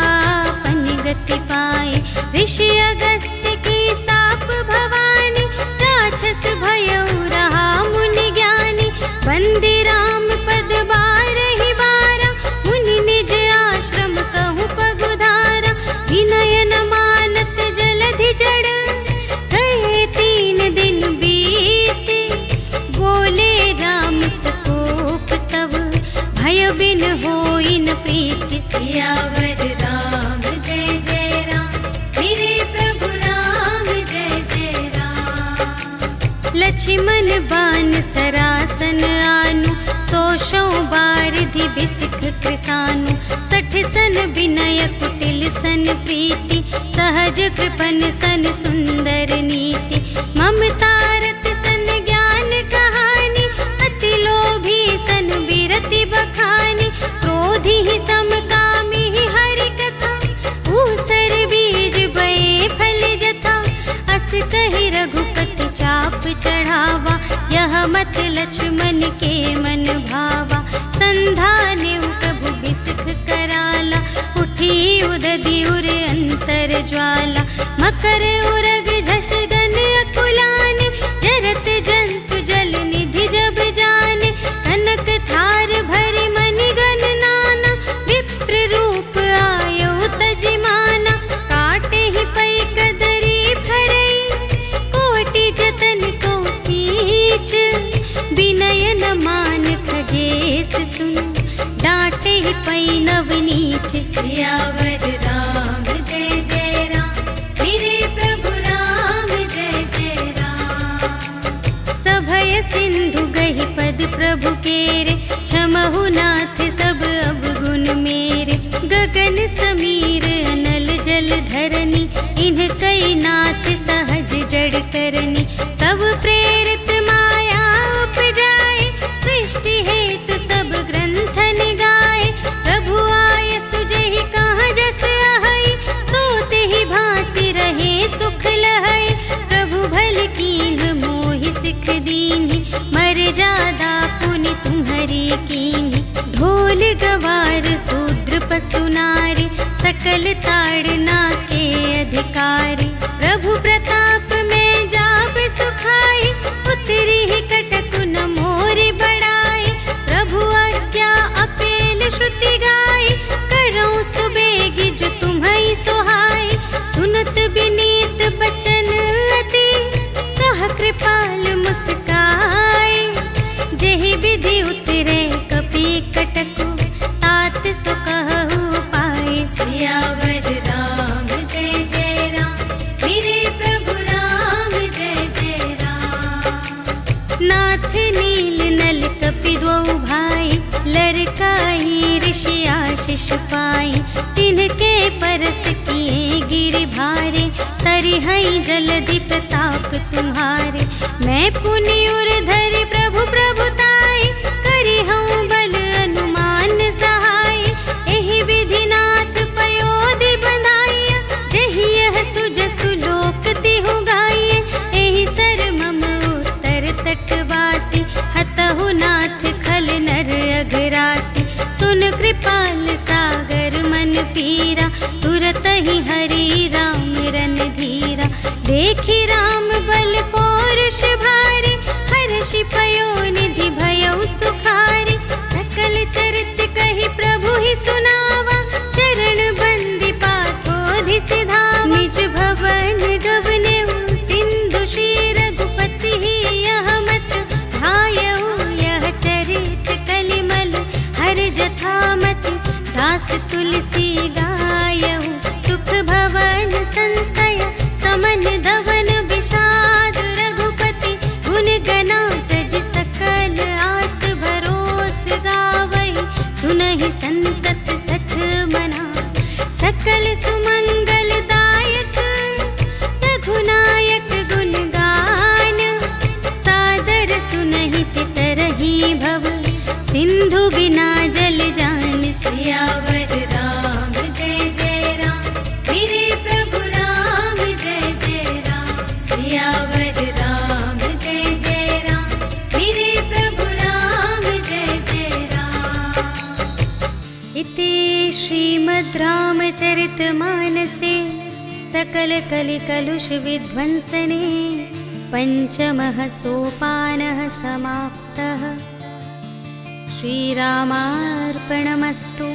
पनि गति पाई। ऋषि अगस्त्य की साप भवानी, राक्षस भयउ रहा मुनि ज्ञानी। बंदी राम पद बारहि बारा, मुनि निज आश्रम कहु पगुधारा। विनय न मानत जलधि जड़, गए 3 दिन बीते। बोले राम सकोप तब, भय बिन होई न प्रीति। सियावर राम जय जय राम, मेरे प्रभु राम जय जय राम। लक्ष्मण बान सरासन आनु, सोषों बारिधि बिसिख कृसानु। सठ सन विनय कुटिल सन प्रीति, सहज कृपन सन सुंदर नीति। ममता रत सन ज्ञान कहानी, अति लोभी सन बिरति बखानी। क्रोधी ही समकामी ही हरि कथा, ऊसर बीज बए फल जथा। अस कहि रघुपति चाप चढ़ावा, यह मत लक्ष्मण के मन भावा। संधाने प्रभु बिसिख कराला, उठी उदधि उर अंतर ज्वाला। मकर उरग झष गन अकुलाने, जरत जंतु जल निधि जब जाने। कनक थार भरि मनि गण नाना, विप्र रूप आयो तजिमाना। काटे ही पै कदरी फरई, कोटि जतन को सींच। विनय न मान खगेश सुन, डांटे ही पै नव नीच। सियावर राम जय जय राम, मेरे प्रभु राम जय जय राम। सभय सिंधु गहि पद प्रभु केरे, क्षमहु नाथ सब अवगुण मेरे। गगन समीर अनल जल धरनी, इन्ह कई नाथ सहज जड़ करनी। तब प्रेरित माया उपजाए, सृष्टि हेतु सब ग्रंथन गाए। प्रभु सकल ताड़ना के अधिकारी। प्रभु प्रताप में जाप सुखाई, उतरी ही कटक न मोरी बढ़ाई। प्रभु आज्ञा अपेल श्रुति गाई, करऊं सुबेगी जो तुम्हारी सोहाई। सुनत विनीत बचन अति, कह कृपाल मुस्काई। जेहि विधि उतरे कपि कटकु, तात सो कहु पाई। सियावर राम जय जय राम, मेरे प्रभु राम जय जय राम। नाथ नील नल कपि द्वौ भाई, लरकाई ऋषि आशीष पाई। तिनके परस किए गिरि भारे, तरिहई जलधि प्रताप तुम्हारे। मैं पुनि उर धरि प्रभु प्रभुताई, करिहऊँ बल अनुमान सहाय। एहि विधि नाथ पयोधि बंधाइया, जेहि यह सुजसु लोक तिहु गाइए। एहि सर मम उत्तर तटवासी, हतहु नाथ खल नर अघरासी। सुन कृपाल सागर मन पीरा, तुरत ही हरि राम रन धीरा। देखि राम बल पौरुष भारी, हर्षि पयोनिधि भयउ सुखारी। सकल चरित कहि प्रभु ही सुनावा, चरण बंदी पाथोधि सिधावा। निज भवन गवनेउ सिंधु श्री रघुपति ही यह मत भायउ। यह चरित कलिमल हर जथामति, दास तुलसी गायउ। सुख भवन संशय समन धवन विषाद, रघुपति गुण गना तज सकल आस भरोस गावई। सुनहि संतत सठ मना, सकल सुमंगल दायक। रघुनायक गुण गान, सादर सुनहि तितरहि भव। सिंधु बिना जल जान, सियावर राम जय जय राम, मेरे प्रभु राम जय जय राम। सियावर राम जय जय राम, मेरे प्रभु राम जय जय राम। इति श्रीमद् रामचरितमानसे सकल कलि कलुष विध्वंसने, पंचमः सोपानः समाप्तः। श्रीरामार्पणमस्तु।